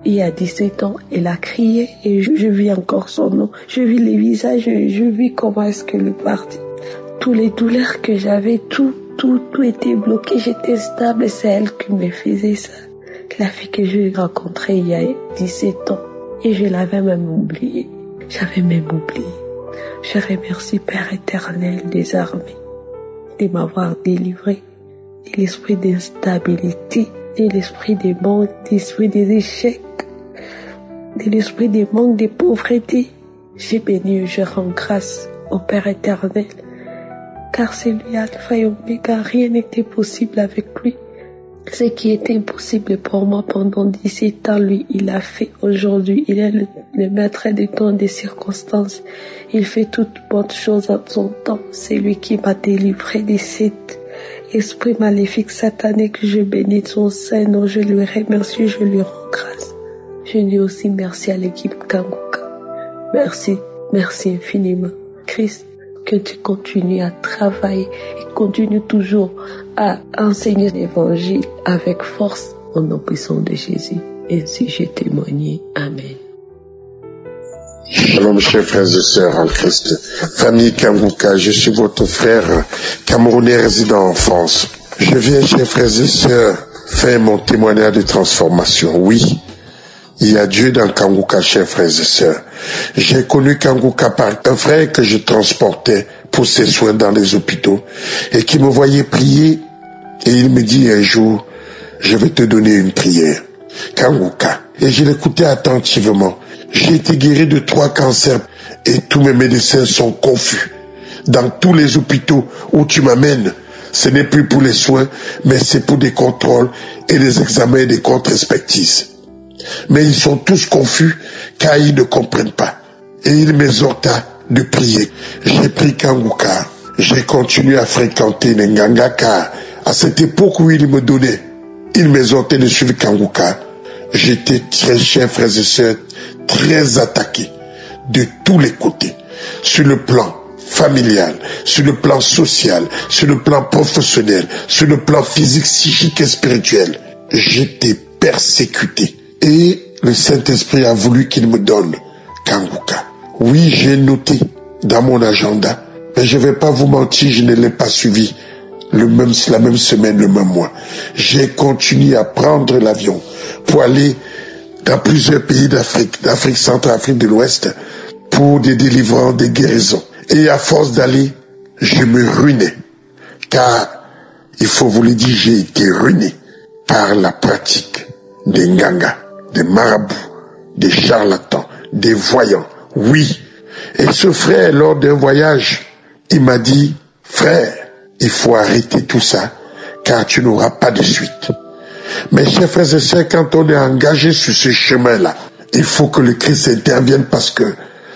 Il y a 17 ans, elle a crié et je vis encore son nom. Je vis les visages, je vis comment est-ce que le parti. Tous les douleurs que j'avais, tout était bloqué. J'étais stable et c'est elle qui me faisait ça. La fille que j'ai rencontrée il y a 17 ans et je l'avais même oubliée. Je remercie Père éternel des armées de m'avoir délivré de l'esprit d'instabilité, de l'esprit des manques, de l'esprit des échecs, de l'esprit des manques, de pauvreté. J'ai béni, je rends grâce au Père éternel, car c'est lui Alpha et Oméga, rien n'était possible avec lui. Ce qui était impossible pour moi pendant 17 ans, lui, il a fait aujourd'hui. Il est le maître des temps, des circonstances. Il fait toutes bonnes choses en son temps. C'est lui qui m'a délivré de cet esprit maléfique satanique. Je bénis son Saint-Nom, je lui remercie, je lui rends grâce. Je dis aussi merci à l'équipe Kanguka. Merci infiniment. Christ, que tu continues à travailler et continue toujours à enseigner l'évangile avec force au nom puissant de Jésus. Ainsi j'ai témoigné. Amen. Shalom, chers frères et sœurs en Christ. Famille Kanguka, je suis votre frère camerounais résident en France. Je viens, chers frères et sœurs, faire mon témoignage de transformation. Oui, il y a Dieu dans Kanguka, chers frères et sœurs. J'ai connu Kanguka par un frère que je transportais pour ses soins dans les hôpitaux et qui me voyait prier et il me dit un jour, je vais te donner une prière. Kanguka. Et je l'écoutais attentivement. J'ai été guéri de 3 cancers et tous mes médecins sont confus. Dans tous les hôpitaux où tu m'amènes, ce n'est plus pour les soins, mais c'est pour des contrôles et des examens et des contre-expertises. Mais ils sont tous confus car ils ne comprennent pas. Et il m'exhorta de prier. J'ai pris Kanguka. J'ai continué à fréquenter Nganga car à cette époque où il me donnait, il m'exhortait de suivre Kanguka. J'étais très cher, frères et sœurs, très attaqué de tous les côtés. Sur le plan familial, sur le plan social, sur le plan professionnel, sur le plan physique, psychique et spirituel. J'étais persécuté. Et le Saint-Esprit a voulu qu'il me donne Kanguka. Oui, j'ai noté dans mon agenda, mais je ne vais pas vous mentir, je ne l'ai pas suivi la même semaine, le même mois. J'ai continué à prendre l'avion pour aller dans plusieurs pays d'Afrique centrale, Afrique de l'Ouest, pour des délivrances, des guérisons. Et à force d'aller, je me ruinais. Car, il faut vous le dire, j'ai été ruiné par la pratique des nganga, des marabouts, des charlatans, des voyants. Oui. Et ce frère, lors d'un voyage, il m'a dit, frère, il faut arrêter tout ça, car tu n'auras pas de suite. Mais chers frères et sœurs, quand on est engagé sur ce chemin-là, il faut que le Christ intervienne parce que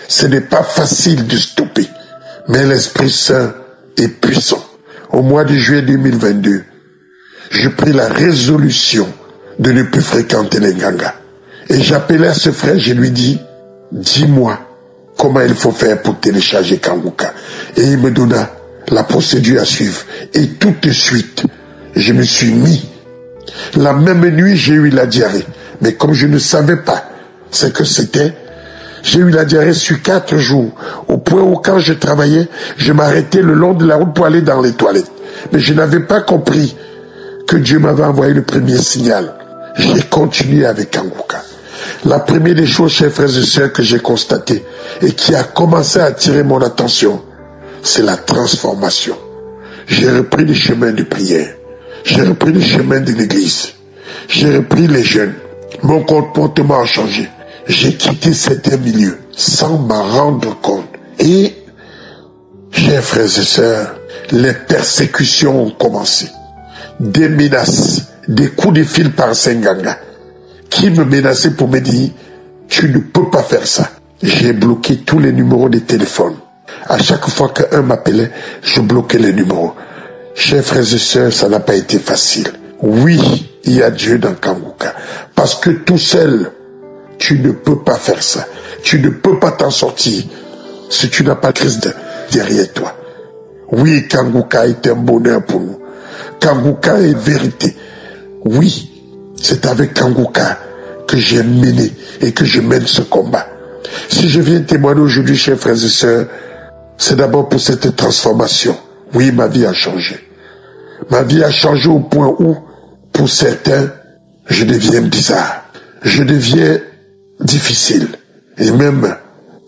ce n'est pas facile de stopper. Mais l'Esprit Saint est puissant. Au mois de juillet 2022, je pris la résolution de ne plus fréquenter les Nganga. Et j'appelais à ce frère, je lui dis, dis-moi comment il faut faire pour télécharger Kanguka. Et il me donna la procédure à suivre. Et tout de suite, je me suis mis. La même nuit, j'ai eu la diarrhée. Mais comme je ne savais pas ce que c'était, j'ai eu la diarrhée sur 4 jours. Au point où quand je travaillais, je m'arrêtais le long de la route pour aller dans les toilettes. Mais je n'avais pas compris que Dieu m'avait envoyé le premier signal. J'ai continué avec Kanguka. La première des choses, chers frères et sœurs, que j'ai constaté et qui a commencé à attirer mon attention, c'est la transformation. J'ai repris le chemin de prière. J'ai repris le chemin de l'église. J'ai repris les jeunes. Mon comportement a changé. J'ai quitté certains milieux sans m'en rendre compte. Et, chers frères et sœurs, les persécutions ont commencé. Des menaces, des coups de fil par Senganga, qui me menaçaient pour me dire, tu ne peux pas faire ça. J'ai bloqué tous les numéros de téléphone. À chaque fois qu'un m'appelait, je bloquais les numéros. Chers frères et sœurs, ça n'a pas été facile. Oui, il y a Dieu dans Kanguka. Parce que tout seul, tu ne peux pas faire ça. Tu ne peux pas t'en sortir si tu n'as pas Christ derrière toi. Oui, Kanguka est un bonheur pour nous. Kanguka est vérité. Oui, c'est avec Kanguka que j'ai mené et que je mène ce combat. Si je viens témoigner aujourd'hui, chers frères et sœurs, c'est d'abord pour cette transformation. Oui, ma vie a changé. Ma vie a changé au point où, pour certains, je deviens bizarre. Je deviens difficile et même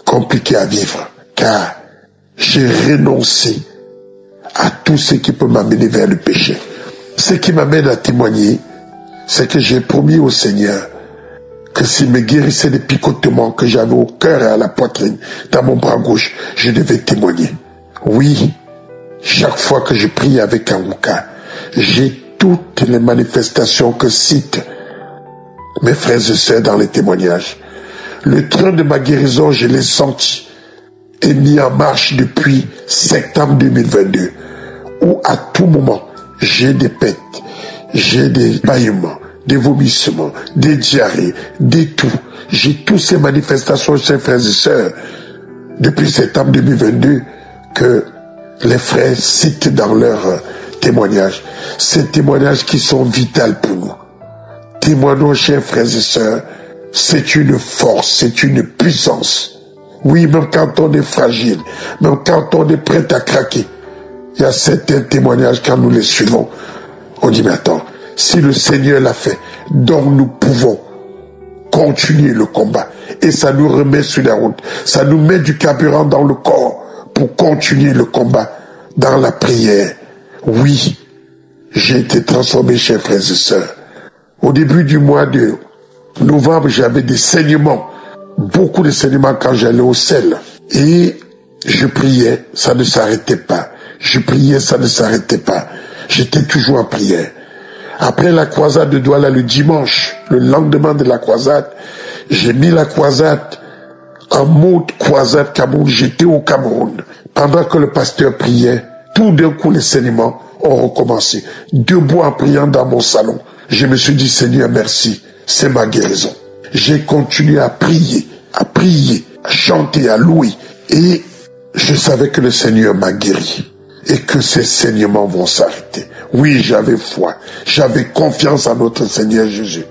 compliqué à vivre. Car j'ai renoncé à tout ce qui peut m'amener vers le péché. Ce qui m'amène à témoigner, c'est que j'ai promis au Seigneur que s'il me guérissait des picotements que j'avais au cœur et à la poitrine, dans mon bras gauche, je devais témoigner. Oui, chaque fois que je prie avec Kanguka, j'ai toutes les manifestations que citent mes frères et sœurs dans les témoignages. Le train de ma guérison, je l'ai senti et mis en marche depuis septembre 2022, où à tout moment, j'ai des pètes, j'ai des bâillements, des vomissements, des diarrhées, des toux. J'ai toutes ces manifestations, chers frères et sœurs, depuis septembre 2022, que les frères citent dans leurs témoignages. Ces témoignages qui sont vitaux pour nous. Témoignons, chers frères et sœurs, c'est une force, c'est une puissance. Oui, même quand on est fragile, même quand on est prêt à craquer, il y a certains témoignages, quand nous les suivons, on dit, mais attends, si le Seigneur l'a fait, donc nous pouvons continuer le combat. Et ça nous remet sur la route. Ça nous met du carburant dans le corps pour continuer le combat dans la prière. Oui, j'ai été transformé, chers frères et sœurs. Au début du mois de novembre, j'avais des saignements. Beaucoup de saignements quand j'allais au sel. Et je priais, ça ne s'arrêtait pas. Je priais, ça ne s'arrêtait pas. J'étais toujours en prière. Après la croisade de Douala le dimanche, le lendemain de la croisade, j'ai mis la croisade en mode croisade Cameroun. J'étais au Cameroun. Pendant que le pasteur priait, tout d'un coup les saignements ont recommencé. Debout en priant dans mon salon, je me suis dit, Seigneur, merci, c'est ma guérison. J'ai continué à prier, à chanter, à louer. Et je savais que le Seigneur m'a guéri et que ces saignements vont s'arrêter. Oui, j'avais foi, j'avais confiance en notre Seigneur Jésus.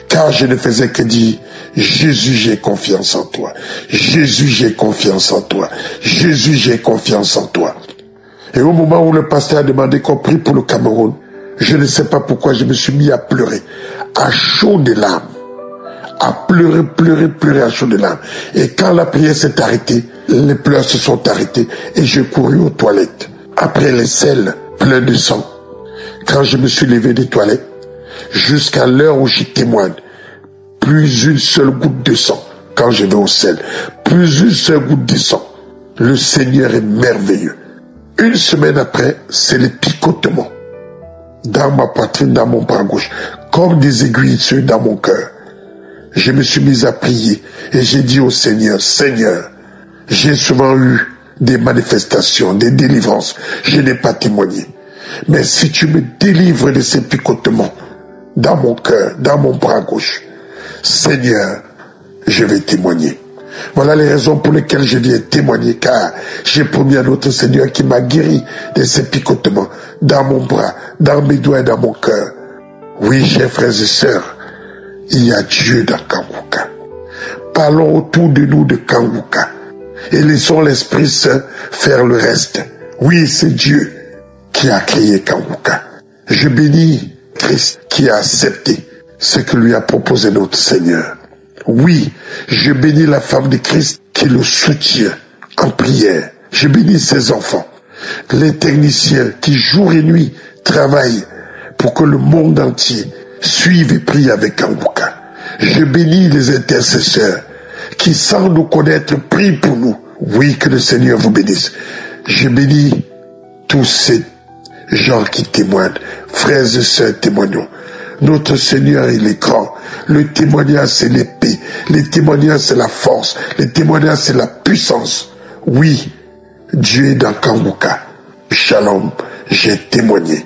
Car je ne faisais que dire, Jésus, j'ai confiance en toi. Jésus, j'ai confiance en toi. Jésus, j'ai confiance en toi. Et au moment où le pasteur a demandé qu'on prie pour le Cameroun, je ne sais pas pourquoi je me suis mis à pleurer, à chaud de larmes. À pleurer à chaud de larmes. Et quand la prière s'est arrêtée, les pleurs se sont arrêtés et j'ai couru aux toilettes. Après les selles pleins de sang, quand je me suis levé des toilettes, jusqu'à l'heure où j'y témoigne, plus une seule goutte de sang, quand je vais au sel, plus une seule goutte de sang. Le Seigneur est merveilleux. Une semaine après, c'est les picotements dans ma poitrine, dans mon bras gauche, comme des aiguilles dans mon cœur. Je me suis mis à prier et j'ai dit au Seigneur, Seigneur, j'ai souvent eu des manifestations, des délivrances, je n'ai pas témoigné. Mais si tu me délivres de ces picotements dans mon cœur, dans mon bras gauche, Seigneur, je vais témoigner. Voilà les raisons pour lesquelles je viens témoigner, car j'ai promis à notre Seigneur qui m'a guéri de ces picotements dans mon bras, dans mes doigts et dans mon cœur. Oui, chers frères et sœurs, il y a Dieu dans Kanguka. Parlons autour de nous de Kanguka et laissons l'Esprit Saint faire le reste. Oui, c'est Dieu qui a créé Kanguka. Je bénis Christ qui a accepté ce que lui a proposé notre Seigneur. Oui, je bénis la femme de Christ qui le soutient en prière. Je bénis ses enfants, les techniciens qui jour et nuit travaillent pour que le monde entier suive et prie avec Kanguka. Je bénis les intercesseurs qui, sans nous connaître, prient pour nous. Oui, que le Seigneur vous bénisse. Je bénis tous ces gens qui témoignent. Frères et sœurs, témoignons. Notre Seigneur, il est grand. Le témoignage, c'est l'épée. Le témoignage, c'est la force. Le témoignage, c'est la puissance. Oui, Dieu est dans Kanguka. Shalom, j'ai témoigné.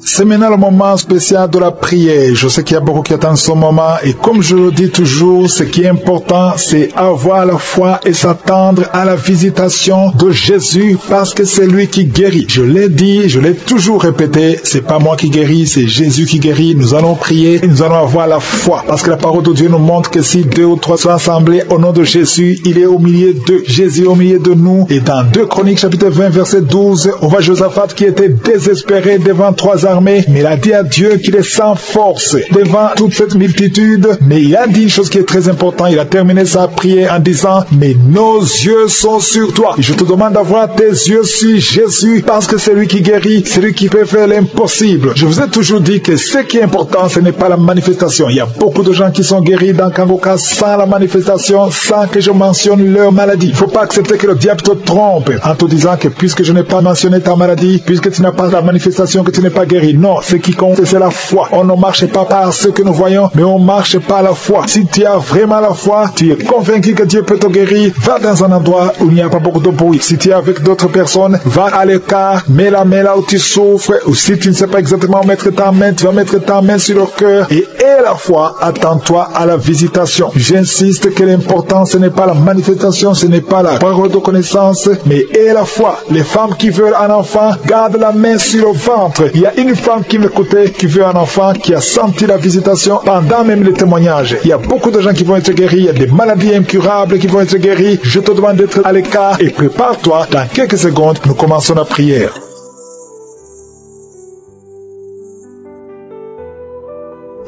C'est maintenant le moment spécial de la prière. Je sais qu'il y a beaucoup qui attendent ce moment et comme je le dis toujours, ce qui est important, c'est avoir la foi et s'attendre à la visitation de Jésus parce que c'est lui qui guérit. Je l'ai dit, je l'ai toujours répété, c'est pas moi qui guéris, c'est Jésus qui guérit. Nous allons prier et nous allons avoir la foi parce que la parole de Dieu nous montre que si 2 ou 3 sont assemblés au nom de Jésus, il est au milieu d'eux. Jésus est au milieu de nous. Et dans 2 Chroniques chapitre 20 verset 12, on voit Josaphat qui était désespéré devant 3 armées armées, mais il a dit à Dieu qu'il est sans force devant toute cette multitude. Mais il a dit une chose qui est très importante. Il a terminé sa prière en disant, mais nos yeux sont sur toi. Je te demande d'avoir tes yeux sur Jésus, parce que c'est lui qui guérit, c'est lui qui peut faire l'impossible. Je vous ai toujours dit que ce qui est important, ce n'est pas la manifestation. Il y a beaucoup de gens qui sont guéris dans Kangoka sans la manifestation, sans que je mentionne leur maladie. Il ne faut pas accepter que le diable te trompe en te disant que puisque je n'ai pas mentionné ta maladie, puisque tu n'as pas la manifestation, que tu n'es pas guéri. Non, ce qui compte, c'est la foi. On ne marche pas par ce que nous voyons, mais on marche par la foi. Si tu as vraiment la foi, tu es convaincu que Dieu peut te guérir, va dans un endroit où il n'y a pas beaucoup de bruit. Si tu es avec d'autres personnes, va à l'écart, mets la main là où tu souffres, ou si tu ne sais pas exactement où mettre ta main, tu vas mettre ta main sur le cœur et aie la foi, attends-toi à la visitation. J'insiste que l'important, ce n'est pas la manifestation, ce n'est pas la parole de connaissance, mais aie la foi. Les femmes qui veulent un enfant, gardent la main sur le ventre. Il y a une femme qui m'écoutait, qui veut un enfant, qui a senti la visitation pendant même les témoignages. Il y a beaucoup de gens qui vont être guéris, il y a des maladies incurables qui vont être guéries. Je te demande d'être à l'écart et prépare-toi. Dans quelques secondes, nous commençons la prière.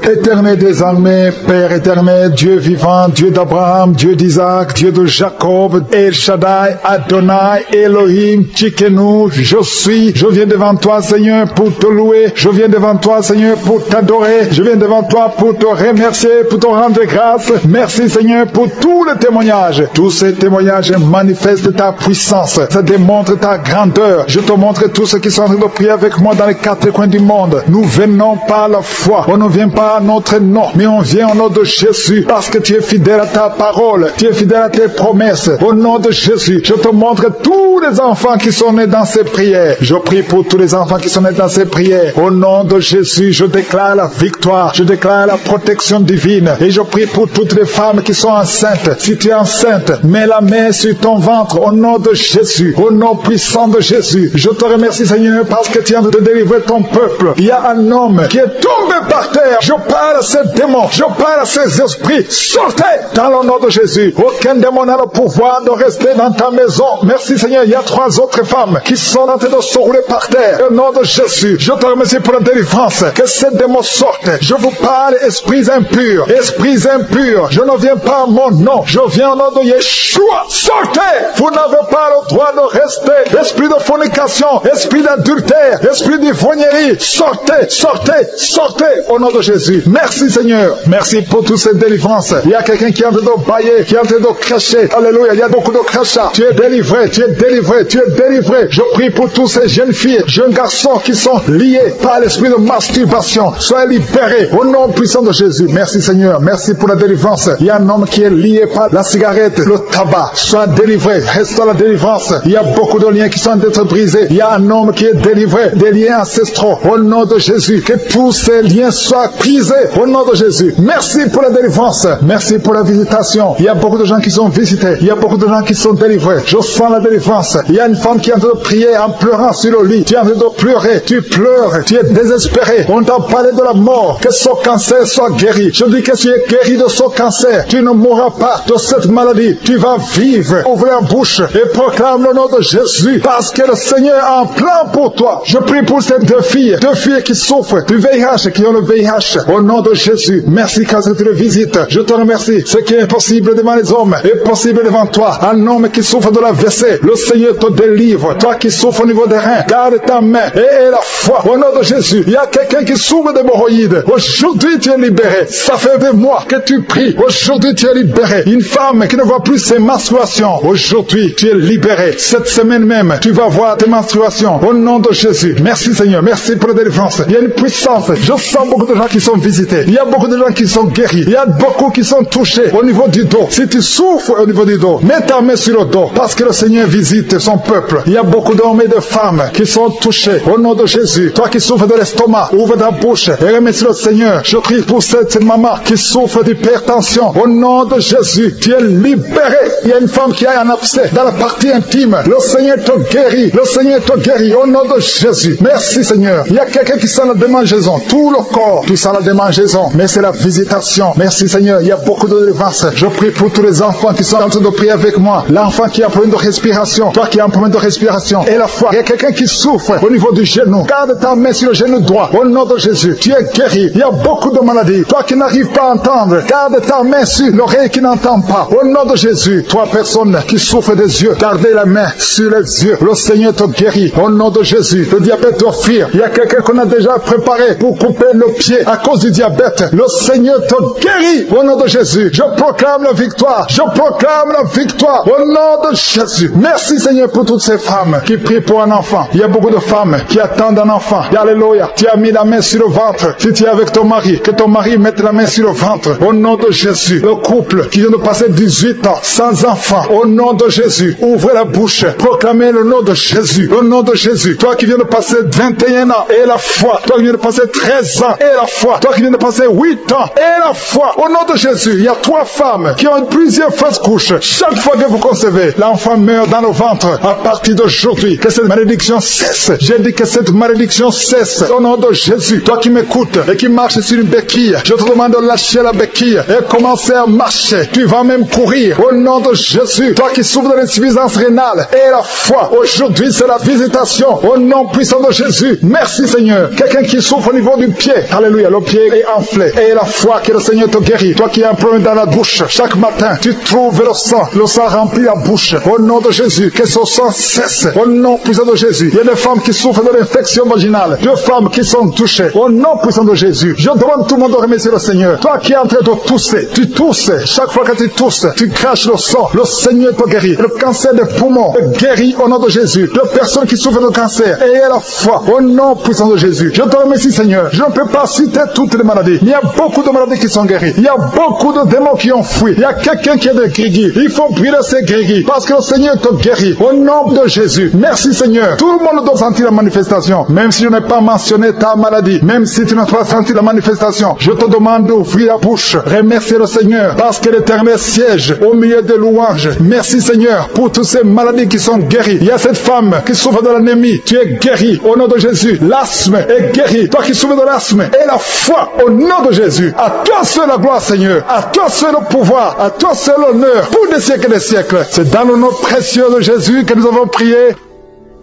Éternel des armées, Père éternel, Dieu vivant, Dieu d'Abraham, Dieu d'Isaac, Dieu de Jacob, El Shaddai, Adonai, Elohim, Tchikenu, je viens devant toi, Seigneur, pour te louer, je viens devant toi, Seigneur, pour t'adorer, je viens devant toi pour te remercier, pour te rendre grâce. Merci, Seigneur, pour tous les témoignages. Tous ces témoignages manifestent ta puissance, ça démontre ta grandeur. Je te montre tous ceux qui sont en train de prier avec moi dans les quatre coins du monde. Nous venons par la foi, on ne vient pas à notre nom, mais on vient au nom de Jésus, parce que tu es fidèle à ta parole, tu es fidèle à tes promesses. Au nom de Jésus, je te montre tous les enfants qui sont nés dans ces prières. Je prie pour tous les enfants qui sont nés dans ces prières. Au nom de Jésus, je déclare la victoire, je déclare la protection divine, et je prie pour toutes les femmes qui sont enceintes. Si tu es enceinte, mets la main sur ton ventre, au nom de Jésus, au nom puissant de Jésus. Je te remercie, Seigneur, parce que tu es en train de délivrer ton peuple. Il y a un homme qui est tombé par terre. Je parle à ces démons, je parle à ces esprits. Sortez dans le nom de Jésus. Aucun démon n'a le pouvoir de rester dans ta maison. Merci, Seigneur. Il y a 3 autres femmes qui sont en train de se rouler par terre. Au nom de Jésus, je te remercie pour la délivrance. Que ces démons sortent. Je vous parle, esprits impurs. Esprits impurs. Je ne viens pas à mon nom. Je viens au nom de Yeshua. Sortez. Vous n'avez pas le droit de rester. Esprit de fornication, esprit d'adultère, esprit d'ivrognerie. Sortez, sortez, sortez au nom de Jésus. Merci, Seigneur. Merci pour toutes ces délivrances. Il y a quelqu'un qui est en train de bailler, qui est en train de cracher. Alléluia. Il y a beaucoup de crachats. Tu es délivré, tu es délivré, tu es délivré. Je prie pour tous ces jeunes filles, jeunes garçons qui sont liés par l'esprit de masturbation. Soyez libérés au nom puissant de Jésus. Merci, Seigneur. Merci pour la délivrance. Il y a un homme qui est lié par la cigarette, le tabac. Sois délivré. Reste à la délivrance. Il y a beaucoup de liens qui sont d'être brisés. Il y a un homme qui est délivré des liens ancestraux. Au nom de Jésus, que tous ces liens soient brisés. Au nom de Jésus. Merci pour la délivrance. Merci pour la visitation. Il y a beaucoup de gens qui sont visités. Il y a beaucoup de gens qui sont délivrés. Je sens la délivrance. Il y a une femme qui est en train de prier en pleurant sur le lit. Tu es en train de pleurer. Tu pleures. Tu es désespéré. On t'a parlé de la mort. Que son cancer soit guéri. Je dis que tu es guéri de son cancer. Tu ne mourras pas de cette maladie. Tu vas vivre. Ouvre la bouche et proclame le nom de Jésus. Parce que le Seigneur a un plan pour toi. Je prie pour ces deux filles qui souffrent du VIH, qui ont le VIH. Au nom de Jésus, merci quand tu le visites. Je te remercie. Ce qui est impossible devant les hommes est possible devant toi. Un homme qui souffre de la WC, le Seigneur te délivre. Toi qui souffres au niveau des reins, garde ta main et la foi. Au nom de Jésus, il y a quelqu'un qui souffre d'hémorroïdes. Aujourd'hui, tu es libéré. Ça fait des mois que tu pries. Aujourd'hui, tu es libéré. Une femme qui ne voit plus ses menstruations. Aujourd'hui, tu es libéré. Cette semaine même, tu vas voir tes menstruations. Au nom de Jésus. Merci, Seigneur. Merci pour la délivrance. Il y a une puissance. Je sens beaucoup de gens qui sont visités. Il y a beaucoup de gens qui sont guéris. Il y a beaucoup qui sont touchés au niveau du dos. Si tu souffres au niveau du dos, mets ta main sur le dos parce que le Seigneur visite son peuple. Il y a beaucoup d'hommes et de femmes qui sont touchés au nom de Jésus. Toi qui souffres de l'estomac, ouvre ta bouche et remercie le Seigneur. Je prie pour cette maman qui souffre d'hypertension. Au nom de Jésus, tu es libéré. Il y a une femme qui a un abcès dans la partie intime. Le Seigneur te guérit. Le Seigneur te guérit au nom de Jésus. Merci, Seigneur. Il y a quelqu'un qui sent la démangeaison. Tout le corps, tout ça la démangeaison, mais c'est la visitation. Merci Seigneur, il y a beaucoup de délivrance. Je prie pour tous les enfants qui sont en train de prier avec moi. L'enfant qui a un problème de respiration, toi qui as un problème de respiration, et la foi. Il y a quelqu'un qui souffre au niveau du genou. Garde ta main sur le genou droit. Au nom de Jésus, tu es guéri. Il y a beaucoup de maladies. Toi qui n'arrives pas à entendre, garde ta main sur l'oreille qui n'entend pas. Au nom de Jésus, toi personne qui souffre des yeux, gardez la main sur les yeux. Le Seigneur te guérit. Au nom de Jésus, le diabète doit fuir. Il y a quelqu'un qu'on a déjà préparé pour couper le pied à cause du diabète. Le Seigneur te guérit. Au nom de Jésus, je proclame la victoire. Je proclame la victoire. Au nom de Jésus. Merci Seigneur pour toutes ces femmes qui prient pour un enfant. Il y a beaucoup de femmes qui attendent un enfant. Alléluia. Tu as mis la main sur le ventre. Si tu es avec ton mari, que ton mari mette la main sur le ventre. Au nom de Jésus. Le couple qui vient de passer 18 ans sans enfant. Au nom de Jésus. Ouvrez la bouche. Proclamez le nom de Jésus. Le nom de Jésus. Toi qui viens de passer 21 ans et la foi. Toi qui viens de passer 13 ans et la foi. Toi qui viens de passer 8 ans et la foi. Au nom de Jésus. Il y a 3 femmes qui ont plusieurs fausses couches. Chaque fois que vous concevez, l'enfant meurt dans le ventre. À partir d'aujourd'hui, que cette malédiction cesse. J'ai dit que cette malédiction cesse. Au nom de Jésus. Toi qui m'écoutes et qui marches sur une béquille, je te demande de lâcher la béquille et commencer à marcher. Tu vas même courir. Au nom de Jésus. Toi qui souffres de l'insuffisance rénale et la foi. Aujourd'hui, c'est la visitation. Au nom puissant de Jésus. Merci Seigneur. Quelqu'un qui souffre au niveau du pied. Alléluia. Le pied est enflé. Et la foi que le Seigneur te guérit. Toi qui as un problème dans la bouche. Chaque matin, tu trouves le sang. Le sang remplit la bouche. Au nom de Jésus. Que ce sang cesse. Au nom puissant de Jésus. Il y a des femmes qui souffrent de l'infection vaginale. 2 femmes qui sont touchées. Au nom puissant de Jésus. Je demande tout le monde de remercier le Seigneur. Toi qui es en train de tousser. Tu tousses. Chaque fois que tu tousses, tu craches le sang. Le Seigneur te guérit. Le cancer des poumons est guéri au nom de Jésus. De personnes qui souffrent de cancer. Ayez la foi. Au nom puissant de Jésus. Je te remercie Seigneur. Je ne peux pas citer toutes les maladies. Il y a beaucoup de maladies qui sont guéries. Il y a beaucoup de démons qui ont fui. Il y a quelqu'un qui est de grégui. Il faut brûler ces grégui. Parce que le Seigneur te guérit. Au nom de Jésus. Merci Seigneur. Tout le monde doit sentir la manifestation. Même si je n'ai pas mentionné ta maladie. Même si tu n'as pas senti la manifestation. Je te demande d'ouvrir la bouche. Remercier le Seigneur. Parce que l'Éternel siège au milieu des louanges. Merci Seigneur pour toutes ces maladies qui sont guéries. Il y a cette femme qui souffre de l'anémie. Tu es guéri au nom de Jésus. L'asthme est guéri. Toi qui souffres de l'asthme. Et la foi au nom de Jésus. À toi seul la gloire Seigneur. À toi seul le pouvoir. À toi seul l'honneur. Pour des siècles et des siècles. C'est dans le nom précieux de Jésus que nous avons prié.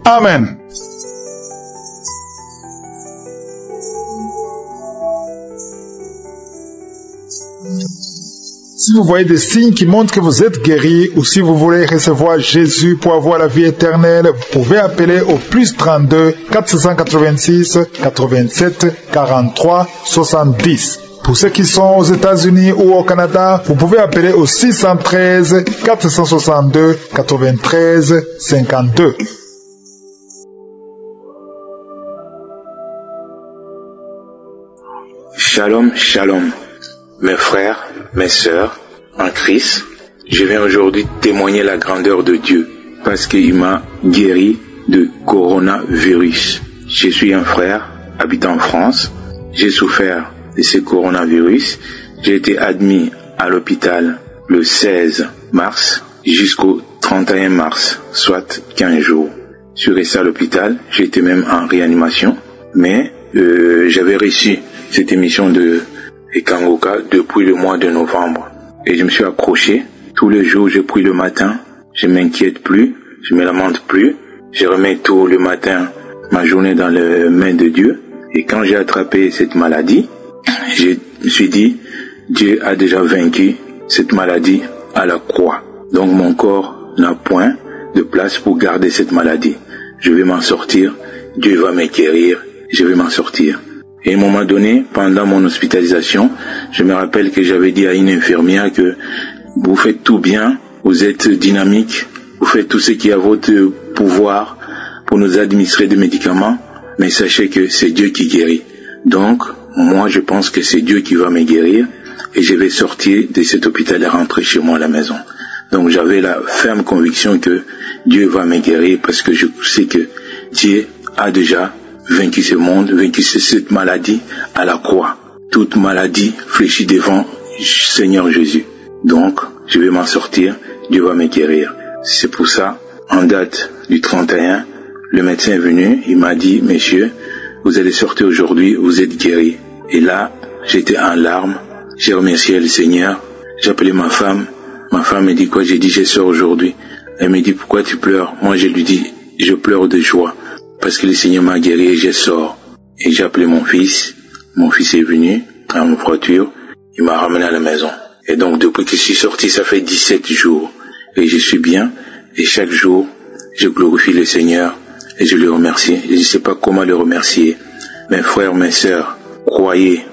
Amen. Si vous voyez des signes qui montrent que vous êtes guéri ou si vous voulez recevoir Jésus pour avoir la vie éternelle, vous pouvez appeler au plus 32 486 87 43 70. Pour ceux qui sont aux États-Unis ou au Canada, vous pouvez appeler au 613 462 93 52. Shalom, shalom. Mes frères, mes sœurs, en Christ, je viens aujourd'hui témoigner la grandeur de Dieu parce qu'il m'a guéri de coronavirus. Je suis un frère habitant en France. J'ai souffert de ce coronavirus. J'ai été admis à l'hôpital le 16 mars jusqu'au 31 mars, soit 15 jours. Je suis resté à l'hôpital. J'ai été même en réanimation. Mais j'avais reçu cette émission de Kangoka depuis le mois de novembre. Et je me suis accroché. Tous les jours, je prie le matin. Je m'inquiète plus. Je me lamente plus. Je remets tout le matin ma journée dans les mains de Dieu. Et quand j'ai attrapé cette maladie, je me suis dit, Dieu a déjà vaincu cette maladie à la croix. Donc mon corps n'a point de place pour garder cette maladie. Je vais m'en sortir. Dieu va me guérir. Je vais m'en sortir. Et à un moment donné, pendant mon hospitalisation, je me rappelle que j'avais dit à une infirmière que vous faites tout bien, vous êtes dynamique, vous faites tout ce qui est à votre pouvoir pour nous administrer des médicaments, mais sachez que c'est Dieu qui guérit. Donc, moi je pense que c'est Dieu qui va me guérir et je vais sortir de cet hôpital et rentrer chez moi à la maison. Donc j'avais la ferme conviction que Dieu va me guérir parce que je sais que Dieu a déjà vaincu ce monde, vaincu cette maladie à la croix. Toute maladie fléchit devant Seigneur Jésus. Donc, je vais m'en sortir, Dieu va me guérir. C'est pour ça, en date du 31, le médecin est venu, il m'a dit, messieurs, vous allez sortir aujourd'hui, vous êtes guéris. Et là, j'étais en larmes. J'ai remercié le Seigneur. J'ai appelé ma femme. Ma femme me dit quoi? J'ai dit, je sors aujourd'hui. Elle me dit, pourquoi tu pleures? Moi, je lui dis, je pleure de joie parce que le Seigneur m'a guéri et je sors. Et j'ai appelé mon fils. Mon fils est venu à ma voiture. Il m'a ramené à la maison. Et donc, depuis que je suis sorti, ça fait 17 jours. Et je suis bien. Et chaque jour, je glorifie le Seigneur et je le remercie. Je ne sais pas comment le remercier. Mes frères, mes sœurs, croyez,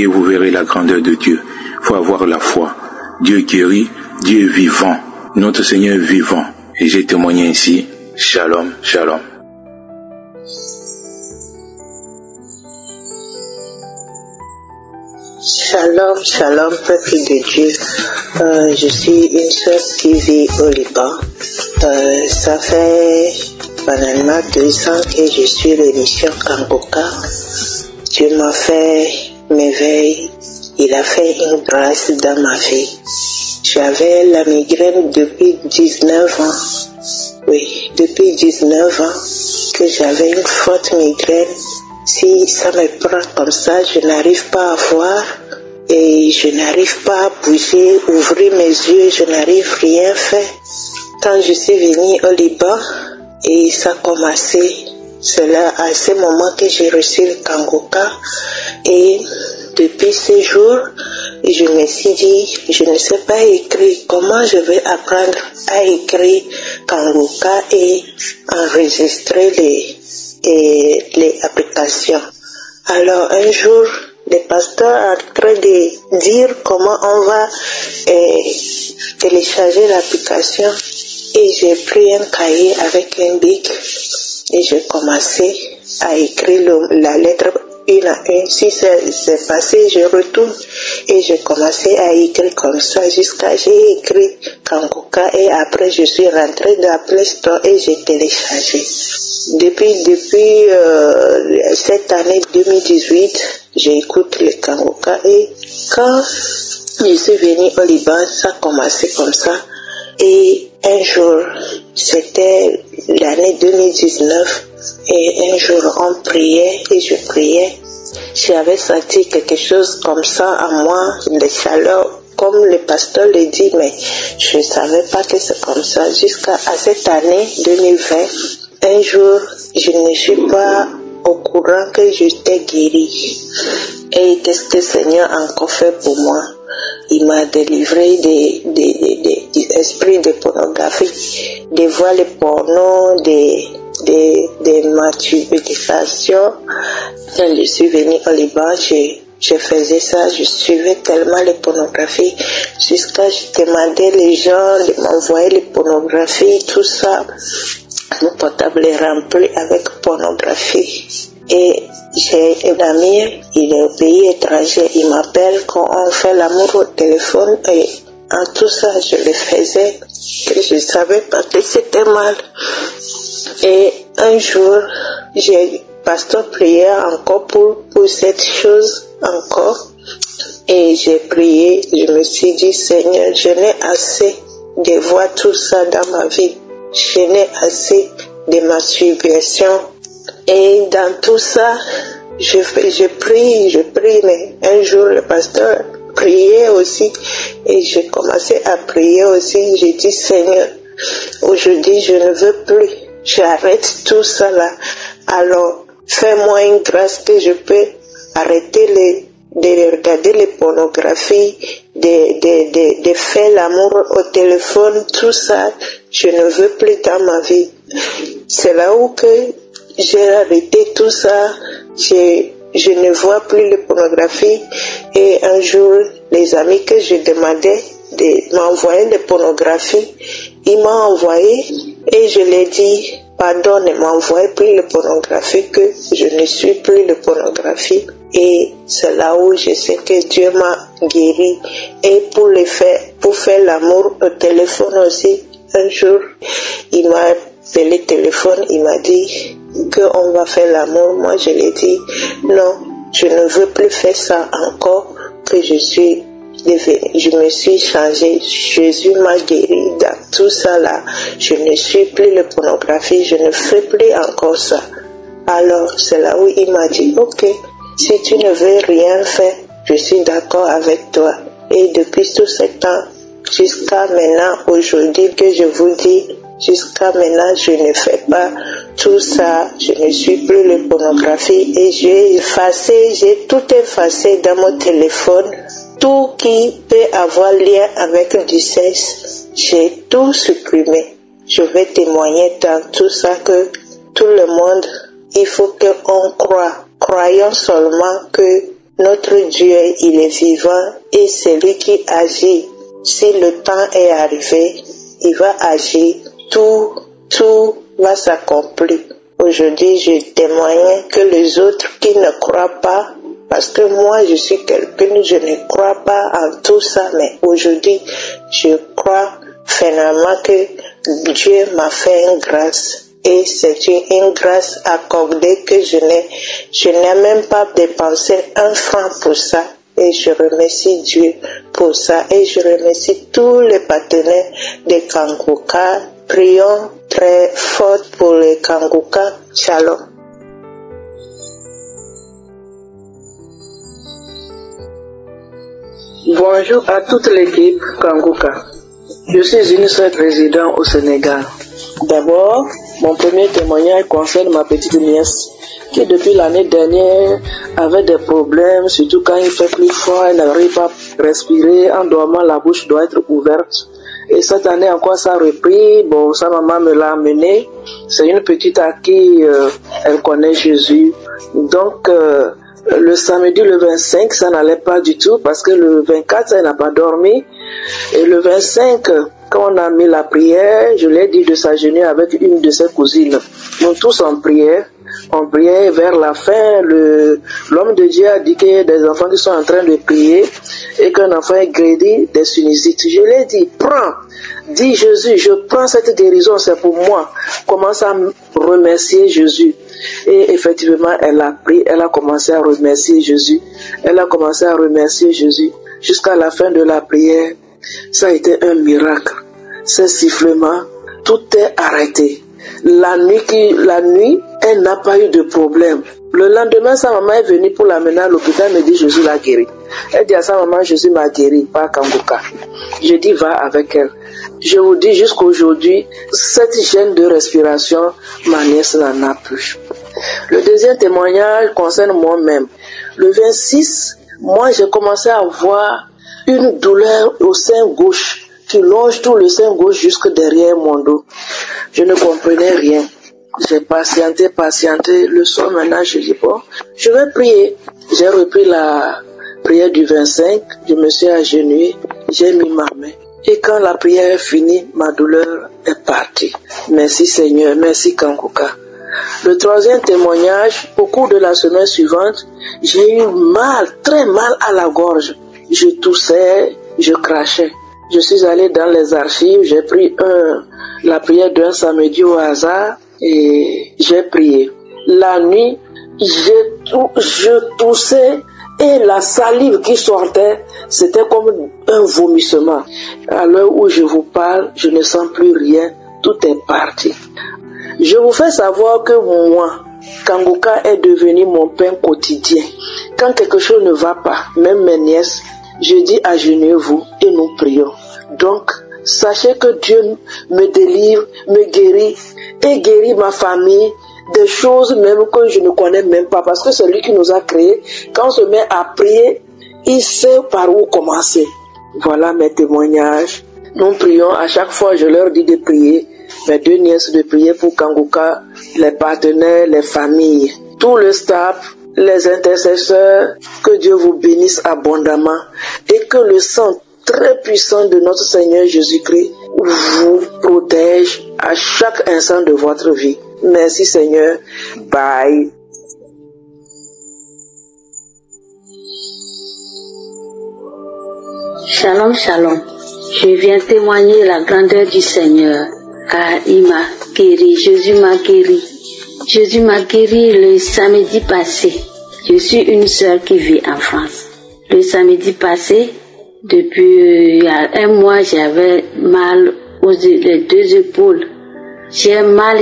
vous verrez la grandeur de Dieu. Il faut avoir la foi. Dieu guérit, Dieu est vivant. Notre Seigneur est vivant. Et j'ai témoigné ici. Shalom, shalom. Shalom, shalom, peuple de Dieu. Je suis une sœur qui vit au Liban. Ça fait banalement 2 ans que je suis l'émission Kangoka. Dieu m'a fait m'éveiller. Il a fait une grâce dans ma vie. J'avais la migraine depuis 19 ans. Oui, depuis 19 ans que j'avais une forte migraine. Si ça me prend comme ça, je n'arrive pas à voir et je n'arrive pas à bouger, ouvrir mes yeux, je n'arrive rien faire. Quand je suis venue au Liban et ça a commencé, c'est là à ce moment que j'ai reçu le Kangoka et depuis ce jour, je me suis dit, je ne sais pas écrire, comment je vais apprendre à écrire Kangoka et enregistrer les applications. Alors un jour, le pasteur est en train de dire comment on va télécharger l'application et j'ai pris un cahier avec un bic et j'ai commencé à écrire la lettre une à une. Si c'est passé, je retourne et j'ai commencé à écrire comme ça jusqu'à j'ai écrit Kangoka et après je suis rentrée dans la Play Store et j'ai téléchargé. Depuis cette année 2018, j'écoute le Kangoka et quand je suis venue au Liban, ça a commencé comme ça. Et un jour, c'était l'année 2019, et un jour on priait et je priais. J'avais senti quelque chose comme ça à moi, de chaleur, comme le pasteur le dit, mais je ne savais pas que c'est comme ça. Jusqu'à cette année 2020, un jour, je ne suis pas au courant que j'étais guérie. Et qu'est-ce que le Seigneur a encore fait pour moi? Il m'a délivré des esprits de pornographie, des voiles porno, des masturbations. Quand je suis venue au Liban, je faisais ça, je suivais tellement les pornographies, jusqu'à je demandais les gens de m'envoyer les pornographies, tout ça. Mon portable est rempli avec pornographie. Et j'ai un ami, il est au pays étranger, il m'appelle quand on fait l'amour au téléphone et en tout ça je le faisais, que je savais pas que c'était mal. Et un jour, j'ai pasteur prié encore pour cette chose encore et j'ai prié, je me suis dit Seigneur, je n'ai assez de voir tout ça dans ma vie, je n'ai assez de masturbation. Et dans tout ça, je prie, mais un jour le pasteur priait aussi et j'ai commencé à prier aussi. J'ai dit Seigneur, aujourd'hui je ne veux plus, j'arrête tout ça là. Alors fais-moi une grâce que je peux arrêter de regarder les pornographies, de faire l'amour au téléphone, tout ça, je ne veux plus dans ma vie. C'est là où que j'ai arrêté tout ça, je ne vois plus les pornographies et un jour, les amis que je demandais de m'envoyer les pornographies, ils m'ont envoyé et je leur ai dit, pardon, ne m'envoyez plus les pornographies, que je ne suis plus de pornographie. Et c'est là où je sais que Dieu m'a guéri. Et pour faire l'amour au téléphone aussi, un jour, il m'a appelé téléphone, il m'a dit qu'on va faire l'amour. Moi, je lui ai dit, non, je ne veux plus faire ça encore, que je me suis changée. Jésus m'a guéri dans tout ça là. Je ne suis plus la pornographie, je ne fais plus encore ça. Alors, c'est là où il m'a dit, ok, si tu ne veux rien faire, je suis d'accord avec toi. Et depuis tout ce temps, jusqu'à maintenant, aujourd'hui que je vous dis, jusqu'à maintenant, je ne fais pas tout ça. Je ne suis plus la pornographie et j'ai tout effacé dans mon téléphone. Tout qui peut avoir lien avec du sexe, j'ai tout supprimé. Je vais témoigner dans tout ça que tout le monde, il faut qu'on croie. Croyons seulement que notre Dieu, il est vivant et c'est lui qui agit. Si le temps est arrivé, il va agir. Tout va s'accomplir. Aujourd'hui, je témoigne que les autres qui ne croient pas, parce que moi, je suis quelqu'un, je ne crois pas en tout ça, mais aujourd'hui, je crois finalement que Dieu m'a fait une grâce. Et c'est une grâce accordée que je n'ai même pas dépensé un franc pour ça. Et je remercie Dieu pour ça. Et je remercie tous les partenaires de Kanguka. Prions très fort pour les Kanguka. Shalom. Bonjour à toute l'équipe Kanguka. Je suis une seule résidente au Sénégal. D'abord, mon premier témoignage concerne ma petite nièce qui depuis l'année dernière avait des problèmes, surtout quand il fait plus froid, elle n'arrive pas à respirer, en dormant la bouche doit être ouverte. Et cette année encore ça a repris, bon sa maman me l'a amenée, c'est une petite à qui elle connaît Jésus. Donc le samedi le 25 ça n'allait pas du tout parce que le 24 elle n'a pas dormi et le 25 quand on a mis la prière, je l'ai dit de s'agenouiller avec une de ses cousines. Nous tous en prière. On priait vers la fin, l'homme de Dieu a dit qu'il y a des enfants qui sont en train de prier et qu'un enfant est guéri des sinusites. Je lui ai dit, prends, dis Jésus, je prends cette guérison, c'est pour moi. Commence à remercier Jésus. Et effectivement, elle a pris, elle a commencé à remercier Jésus. Elle a commencé à remercier Jésus jusqu'à la fin de la prière. Ça a été un miracle. Ces sifflements, tout est arrêté. La nuit, elle n'a pas eu de problème. Le lendemain, sa maman est venue pour l'amener à l'hôpital, elle me dit Jésus l'a guéri. Elle dit à sa maman, Jésus m'a guéri, pas Kanguka. Je dis, va avec elle. Je vous dis jusqu'aujourd'hui, cette gêne de respiration, ma nièce n'en a plus. Le deuxième témoignage concerne moi-même. Le 26, moi j'ai commencé à avoir une douleur au sein gauche qui longe tout le sein gauche jusque derrière mon dos. Je ne comprenais rien. J'ai patienté. Le soir maintenant, je dis bon, je vais prier. J'ai repris la prière du 25, je me suis agenouillé, j'ai mis ma main. Et quand la prière est finie, ma douleur est partie. Merci Seigneur, merci Kanguka. Le troisième témoignage, au cours de la semaine suivante, j'ai eu mal, très mal à la gorge. Je toussais, je crachais. Je suis allé dans les archives, j'ai pris la prière d'un samedi au hasard et j'ai prié. La nuit, je toussais et la salive qui sortait, c'était comme un vomissement. À l'heure où je vous parle, je ne sens plus rien, tout est parti. Je vous fais savoir que moi, Kanguka est devenu mon pain quotidien. Quand quelque chose ne va pas, même mes nièces, je dis agenouillez-vous et nous prions. Donc, sachez que Dieu me délivre, me guérit et guérit ma famille des choses même que je ne connais même pas parce que c'est lui qui nous a créés. Quand on se met à prier, il sait par où commencer. Voilà mes témoignages. Nous prions, à chaque fois je leur dis de prier, mes deux nièces de prier pour Kanguka, les partenaires, les familles, tout le staff, les intercesseurs, que Dieu vous bénisse abondamment et que le sang très puissant de notre Seigneur Jésus-Christ vous protège à chaque instant de votre vie. Merci Seigneur. Bye. Shalom, shalom. Je viens témoigner la grandeur du Seigneur, car il m'a guéri, Jésus m'a guéri. Jésus m'a guéri le samedi passé. Je suis une sœur qui vit en France. Le samedi passé, depuis il y a un mois, j'avais mal les deux épaules. J'ai mal.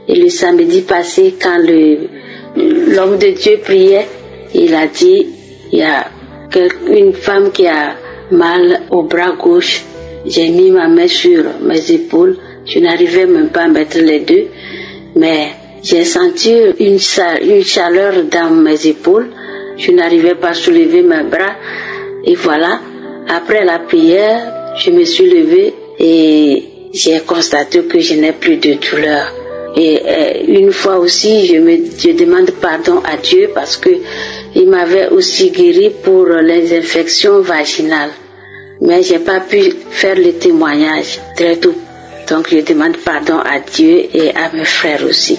Et le samedi passé, quand l'homme de Dieu priait, il a dit, il y a une femme qui a mal au bras gauche. J'ai mis ma main sur mes épaules. Je n'arrivais même pas à mettre les deux, mais j'ai senti une chaleur dans mes épaules. Je n'arrivais pas à soulever mes bras. Et voilà, après la prière, je me suis levée et j'ai constaté que je n'ai plus de douleur. Et une fois aussi, je demande pardon à Dieu parce que il m'avait aussi guéri pour les infections vaginales. Mais j'ai pas pu faire le témoignage très tôt. Donc je demande pardon à Dieu et à mes frères aussi.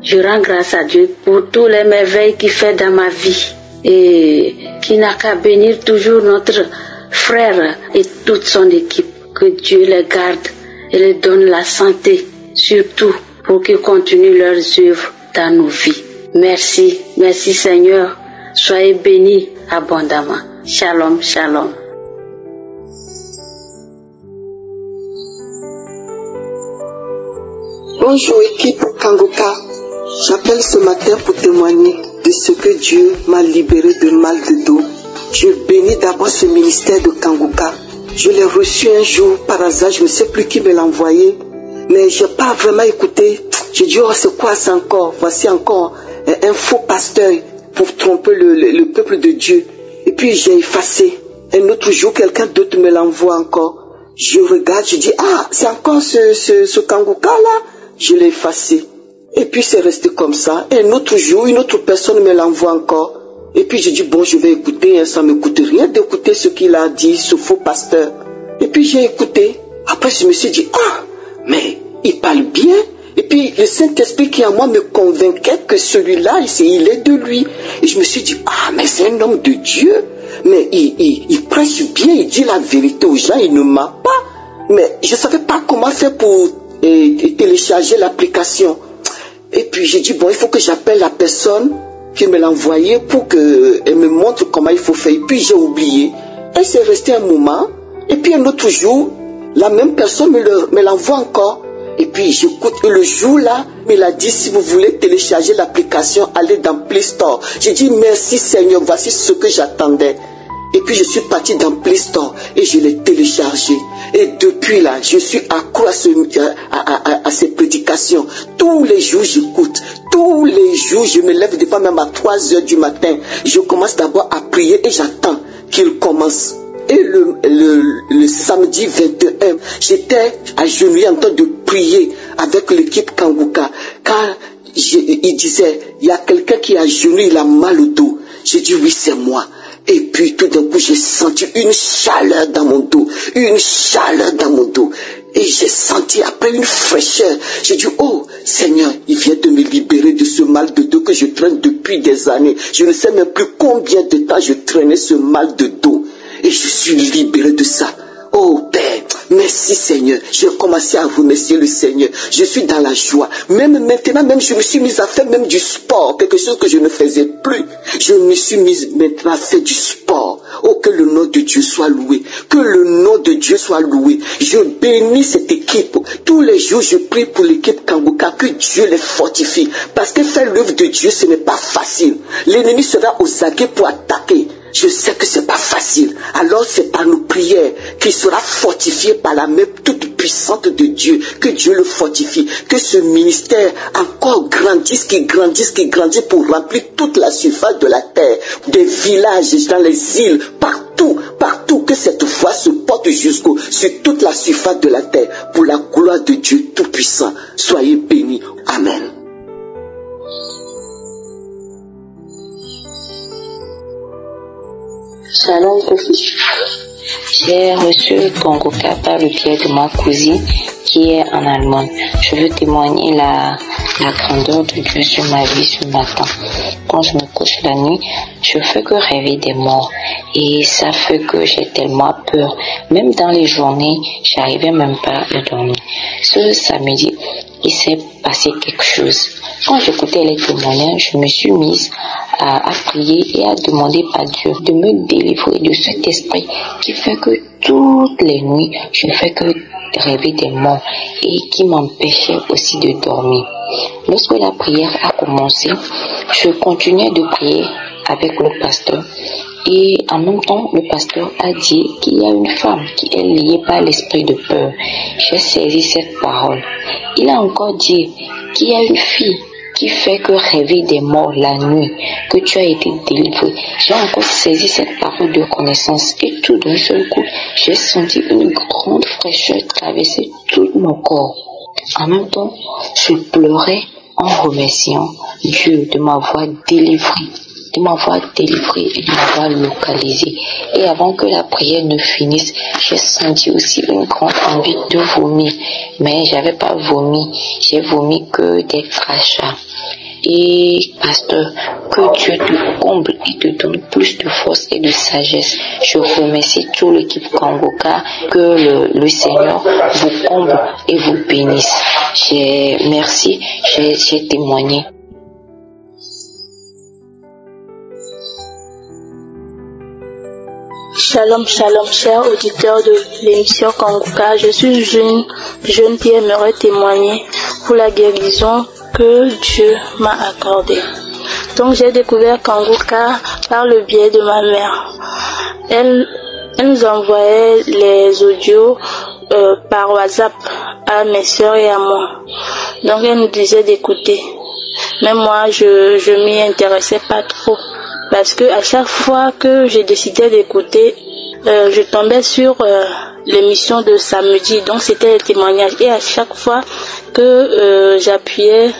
Je rends grâce à Dieu pour tous les merveilles qu'il fait dans ma vie et qui n'a qu'à bénir toujours notre frère et toute son équipe. Que Dieu les garde et les donne la santé, surtout pour qu'ils continuent leurs œuvres dans nos vies. Merci, merci Seigneur. Soyez bénis abondamment. Shalom, shalom. Bonjour équipe Kangoka, j'appelle ce matin pour témoigner de ce que Dieu m'a libéré de mal de dos. Je bénis d'abord ce ministère de Kangoka. Je l'ai reçu un jour par hasard, je ne sais plus qui me l'a envoyé, mais je n'ai pas vraiment écouté. J'ai dit, oh c'est quoi ça encore? Voici encore un faux pasteur pour tromper le peuple de Dieu. Et puis j'ai effacé. Un autre jour, quelqu'un d'autre me l'envoie encore. Je regarde, je dis, ah c'est encore ce Kangoka là? Je l'ai effacé. Et puis c'est resté comme ça. Et un autre jour, une autre personne me l'envoie encore. Et puis je dis, bon, je vais écouter, hein, ça ne me coûte rien d'écouter ce qu'il a dit, ce faux pasteur. Et puis j'ai écouté. Après je me suis dit, ah, mais il parle bien. Et puis le Saint-Esprit qui en moi me convainquait que celui-là, il est de lui. Et je me suis dit, ah, mais c'est un homme de Dieu. Mais il prêche bien, il dit la vérité aux gens, il ne ment pas. Mais je ne savais pas comment faire pour télécharger l'application. Et puis j'ai dit, bon, il faut que j'appelle la personne qui me l'a envoyé pour qu'elle me montre comment il faut faire. Et puis j'ai oublié. Elle s'est restée un moment. Et puis un autre jour, la même personne me l'envoie encore. Et puis j'écoute. Et le jour là, il a dit, si vous voulez télécharger l'application, allez dans Play Store. J'ai dit, merci Seigneur, voici ce que j'attendais. Et puis je suis parti dans Play Store et je l'ai téléchargé. Et depuis là, je suis accro à ces prédications. Tous les jours j'écoute. Tous les jours je me lève des fois même à 3 heures du matin. Je commence d'abord à prier et j'attends qu'il commence. Et le samedi 21, j'étais agenouillé en train de prier avec l'équipe Kangoka. Car il disait, il y a quelqu'un qui est agenouillé, il a mal au dos. J'ai dit, oui, c'est moi. Et puis tout d'un coup, j'ai senti une chaleur dans mon dos. Une chaleur dans mon dos. Et j'ai senti après une fraîcheur. J'ai dit, oh Seigneur, il vient de me libérer de ce mal de dos que je traîne depuis des années. Je ne sais même plus combien de temps je traînais ce mal de dos. Et je suis libéré de ça. Oh Père, merci Seigneur. J'ai commencé à remercier le Seigneur. Je suis dans la joie. Même maintenant, même je me suis mise à faire même du sport. Quelque chose que je ne faisais plus. Je me suis mise maintenant à faire du sport. Oh, que le nom de Dieu soit loué. Que le nom de Dieu soit loué. Je bénis cette équipe. Tous les jours, je prie pour l'équipe Kangoka. Que Dieu les fortifie. Parce que faire l'œuvre de Dieu, ce n'est pas facile. L'ennemi sera aux aguets pour attaquer. Je sais que c'est pas facile. Alors c'est par nos prières qu'il sera fortifié par la main toute puissante de Dieu. Que Dieu le fortifie. Que ce ministère encore grandisse, qu'il grandisse pour remplir toute la surface de la terre. Des villages, dans les îles, partout. Que cette voix se porte sur toute la surface de la terre. Pour la gloire de Dieu Tout-Puissant. Soyez bénis. Amen. Shalom, j'ai reçu le Kangoka par le biais de ma cousine qui est en Allemagne. Je veux témoigner la grandeur de Dieu sur ma vie ce matin. Quand je me couche la nuit, je fais que rêver des morts et ça fait que j'ai tellement peur. Même dans les journées, j'arrivais même pas à dormir. Ce samedi, il s'est passé quelque chose. Quand j'écoutais les témoignages, je me suis mise à prier et à demander à Dieu de me délivrer de cet esprit qui fait que toutes les nuits, je ne fais que rêver des morts et qui m'empêchait aussi de dormir. Lorsque la prière a commencé, je continuais de prier avec le pasteur. Et en même temps, le pasteur a dit qu'il y a une femme qui est liée par l'esprit de peur. J'ai saisi cette parole. Il a encore dit qu'il y a une fille qui fait que rêver des morts la nuit, que tu as été délivré. J'ai encore saisi cette parole de connaissance et tout d'un seul coup, j'ai senti une grande fraîcheur traverser tout mon corps. En même temps, je pleurais en remerciant Dieu de m'avoir délivré. De m'avoir délivré et de m'avoir localisé. Et avant que la prière ne finisse, j'ai senti aussi une grande envie de vomir. Mais j'avais pas vomi, j'ai vomi que des crachats. Et pasteur, que Dieu te comble et te donne plus de force et de sagesse. Je remercie toute l'équipe Kangoka, que le Seigneur vous comble et vous bénisse. Merci, j'ai témoigné. Shalom, shalom, chers auditeurs de l'émission Kangoka. Je suis jeune qui aimerait témoigner pour la guérison que Dieu m'a accordée. Donc j'ai découvert Kangoka par le biais de ma mère. Elle nous envoyait les audios par WhatsApp à mes soeurs et à moi. Donc elle nous disait d'écouter. Mais moi je m'y intéressais pas trop. Parce que à chaque fois que j'ai décidé d'écouter, je tombais sur l'émission de samedi, donc c'était les témoignages. Et à chaque fois que j'appuyais,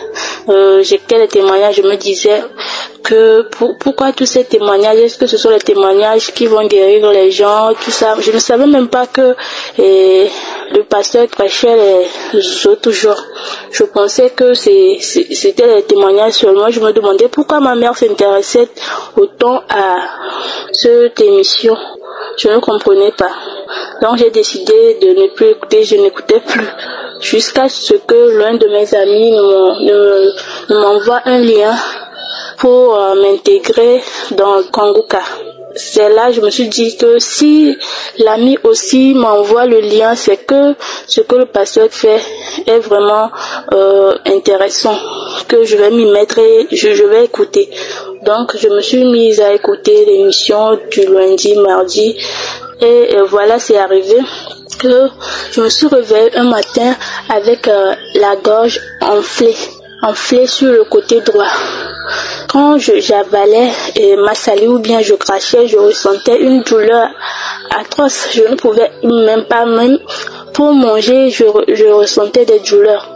j'écoutais les témoignages, je me disais que pourquoi tous ces témoignages, est-ce que ce sont les témoignages qui vont guérir les gens, tout ça. Je ne savais même pas que le pasteur prêchait les autres jours. Je pensais que c'était les témoignages seulement. Je me demandais pourquoi ma mère s'intéressait autant à cette émission. Je ne comprenais pas. Donc j'ai décidé de ne plus écouter, je n'écoutais plus. Jusqu'à ce que l'un de mes amis m'envoie un lien pour m'intégrer dans Kangoka. C'est là que je me suis dit que si l'ami aussi m'envoie le lien, c'est que ce que le pasteur fait est vraiment intéressant, que je vais m'y mettre et je vais écouter. Donc je me suis mise à écouter l'émission du lundi, mardi et voilà, c'est arrivé que je me suis réveillée un matin avec la gorge enflée sur le côté droit. Quand j'avalais ma salive ou bien je crachais, je ressentais une douleur atroce. Je ne pouvais même pas, même pour manger, je ressentais des douleurs.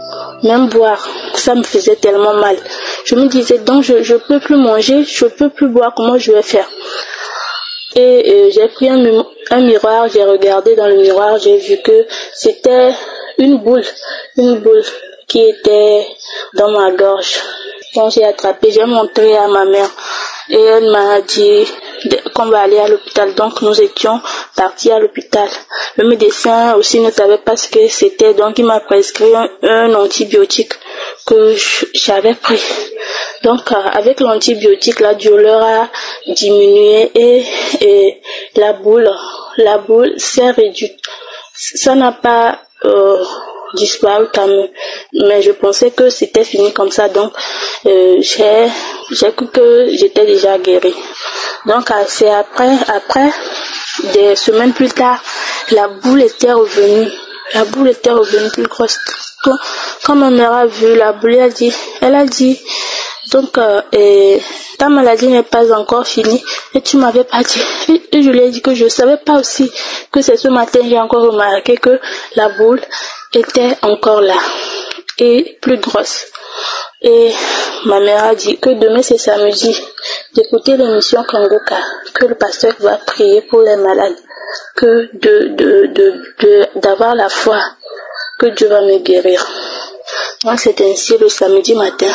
Même boire, ça me faisait tellement mal. Je me disais donc je peux plus manger, je peux plus boire, comment je vais faire? Et j'ai pris un miroir, j'ai regardé dans le miroir, j'ai vu que c'était une boule qui était dans ma gorge. Quand j'ai attrapé, j'ai montré à ma mère et elle m'a dit qu'on va aller à l'hôpital. Donc nous étions partis à l'hôpital. Le médecin aussi ne savait pas ce que c'était, donc il m'a prescrit un antibiotique que j'avais pris. Donc avec l'antibiotique, la douleur a diminué et la boule s'est réduite. Ça n'a pas disparu quand même, mais je pensais que c'était fini comme ça, donc j'ai cru que j'étais déjà guérie. Donc c'est après des semaines plus tard, la boule était revenue plus grosse. Quand ma mère a vu la boule, elle a dit donc ta maladie n'est pas encore finie et tu m'avais pas dit. Et je lui ai dit que je savais pas aussi, que c'est ce matin j'ai encore remarqué que la boule était encore là et plus grosse. Et ma mère a dit que demain c'est samedi, d'écouter l'émission Kangoka, que le pasteur va prier pour les malades, que d'avoir la foi que Dieu va me guérir. Donc c'est ainsi, le samedi matin,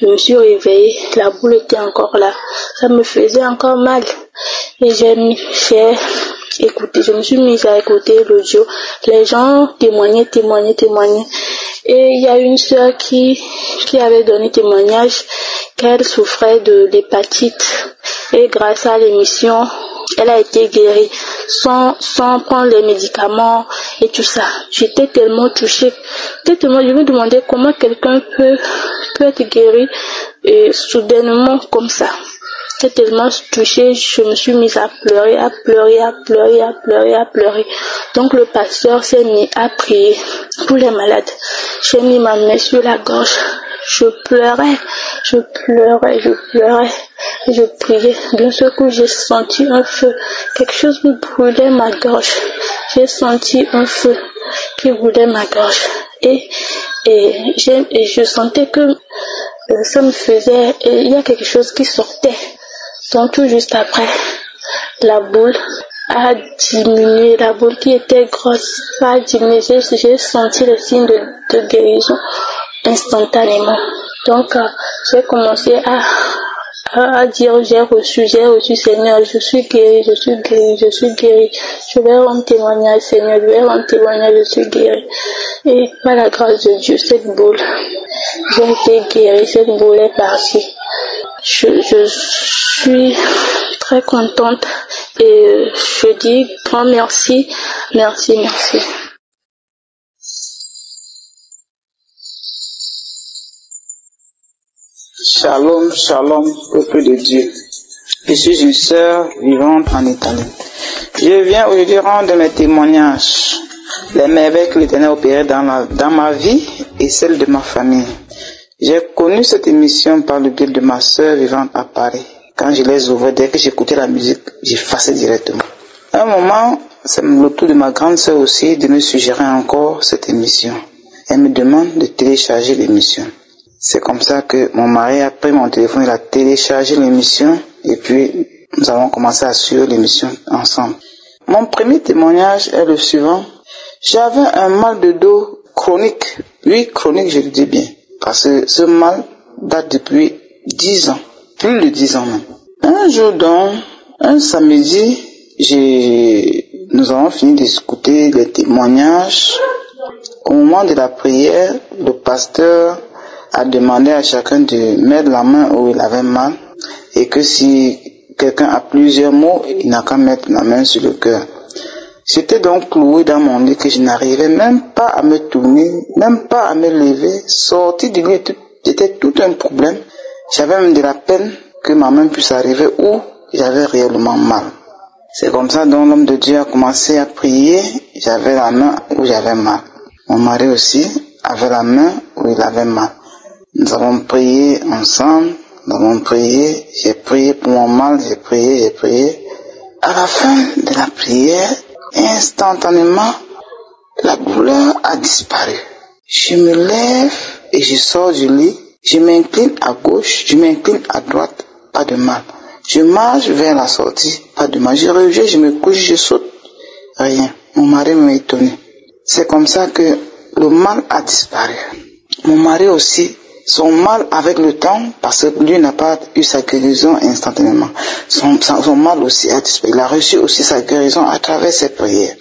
je me suis réveillée, la boule était encore là, ça me faisait encore mal. Et je me suis mise à écouter l'audio. Les gens témoignaient. Et il y a une sœur qui avait donné témoignage qu'elle souffrait de l'hépatite. Et grâce à l'émission, elle a été guérie sans prendre les médicaments et tout ça. J'étais tellement touchée. Je me demandais comment quelqu'un peut être guéri soudainement comme ça. J'étais tellement touchée, je me suis mise à pleurer. Donc le pasteur s'est mis à prier pour les malades. J'ai mis ma main sur la gorge. Je pleurais. Je priais. D'un seul coup, j'ai senti un feu. Quelque chose me brûlait ma gorge. J'ai senti un feu qui brûlait ma gorge. Et je sentais que ça me faisait... Il y a quelque chose qui sortait. Donc tout juste après, la boule a diminué. La boule qui était grosse a diminué. J'ai senti le signe de guérison instantanément. Donc j'ai commencé à dire j'ai reçu Seigneur, je suis guéri. Je vais rendre témoignage Seigneur, je suis guéri. Et par la grâce de Dieu, cette boule, j'ai été guérie, cette boule est partie. Je suis très contente et je dis grand merci. Shalom, peuple de Dieu. Je suis une sœur vivante en Italie. Je viens aujourd'hui rendre mes témoignages, les merveilles que l'Éternel a opérées dans ma vie et celle de ma famille. J'ai connu cette émission par le biais de ma sœur vivante à Paris. Quand je les ouvrais, dès que j'écoutais la musique, j'effaçais directement. À un moment, c'est le tour de ma grande sœur aussi de me suggérer encore cette émission. Elle me demande de télécharger l'émission. C'est comme ça que mon mari a pris mon téléphone, il a téléchargé l'émission et puis nous avons commencé à suivre l'émission ensemble. Mon premier témoignage est le suivant. J'avais un mal de dos chronique. Oui, chronique, je le dis bien. Parce que ce mal date depuis 10 ans. Plus de 10 ans même. Un jour donc, un samedi, nous avons fini d'écouter les témoignages. Au moment de la prière, le pasteur a demandé à chacun de mettre la main où il avait mal. Et que si quelqu'un a plusieurs maux, il n'a qu'à mettre la main sur le cœur. J'étais donc cloué dans mon lit que je n'arrivais même pas à me tourner, même pas à me lever. Sortir du lit était tout un problème. J'avais même de la peine que ma main puisse arriver où j'avais réellement mal. C'est comme ça dont l'homme de Dieu a commencé à prier. J'avais la main où j'avais mal. Mon mari aussi avait la main où il avait mal. Nous avons prié ensemble. J'ai prié pour mon mal, j'ai prié. À la fin de la prière, instantanément, la douleur a disparu. Je me lève et je sors du lit. Je m'incline à gauche, je m'incline à droite, pas de mal. Je marche vers la sortie, pas de mal. Je reviens, je me couche, je saute, rien. Mon mari m'a étonné. C'est comme ça que le mal a disparu. Mon mari aussi, son mal avec le temps, parce que lui n'a pas eu sa guérison instantanément. Son mal aussi a disparu. Il a reçu aussi sa guérison à travers ses prières.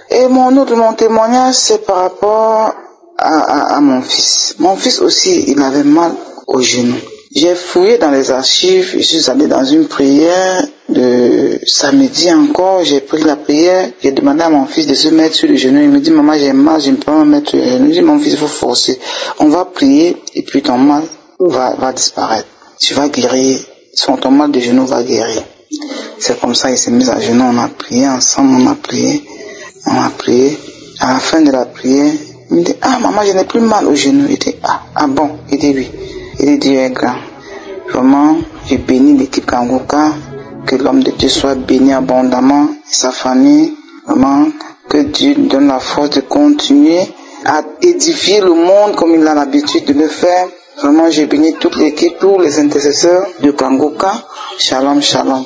Et mon témoignage, c'est par rapport à mon fils. Mon fils aussi, il avait mal au genou. J'ai fouillé dans les archives, je suis allé dans une prière de samedi encore, j'ai pris la prière, j'ai demandé à mon fils de se mettre sur le genou. Il me dit, maman, j'ai mal, je ne peux pas me mettre sur le genou. Je dis, mon fils, il faut forcer. On va prier et puis ton mal va disparaître. Tu vas guérir, ton mal de genou va guérir. C'est comme ça, il s'est mis à genoux, on a prié ensemble, on a prié. À la fin de la prière, il me dit, ah maman, je n'ai plus mal au genou. Il dit, ah bon, il dit oui. Il dit, Dieu est grand. Vraiment, je bénis l'équipe Kanguka, que l'homme de Dieu soit béni abondamment, et sa famille. Vraiment, que Dieu donne la force de continuer à édifier le monde comme il a l'habitude de le faire. Vraiment, je bénis toute l'équipe, tous les intercesseurs de Kanguka. Shalom, shalom.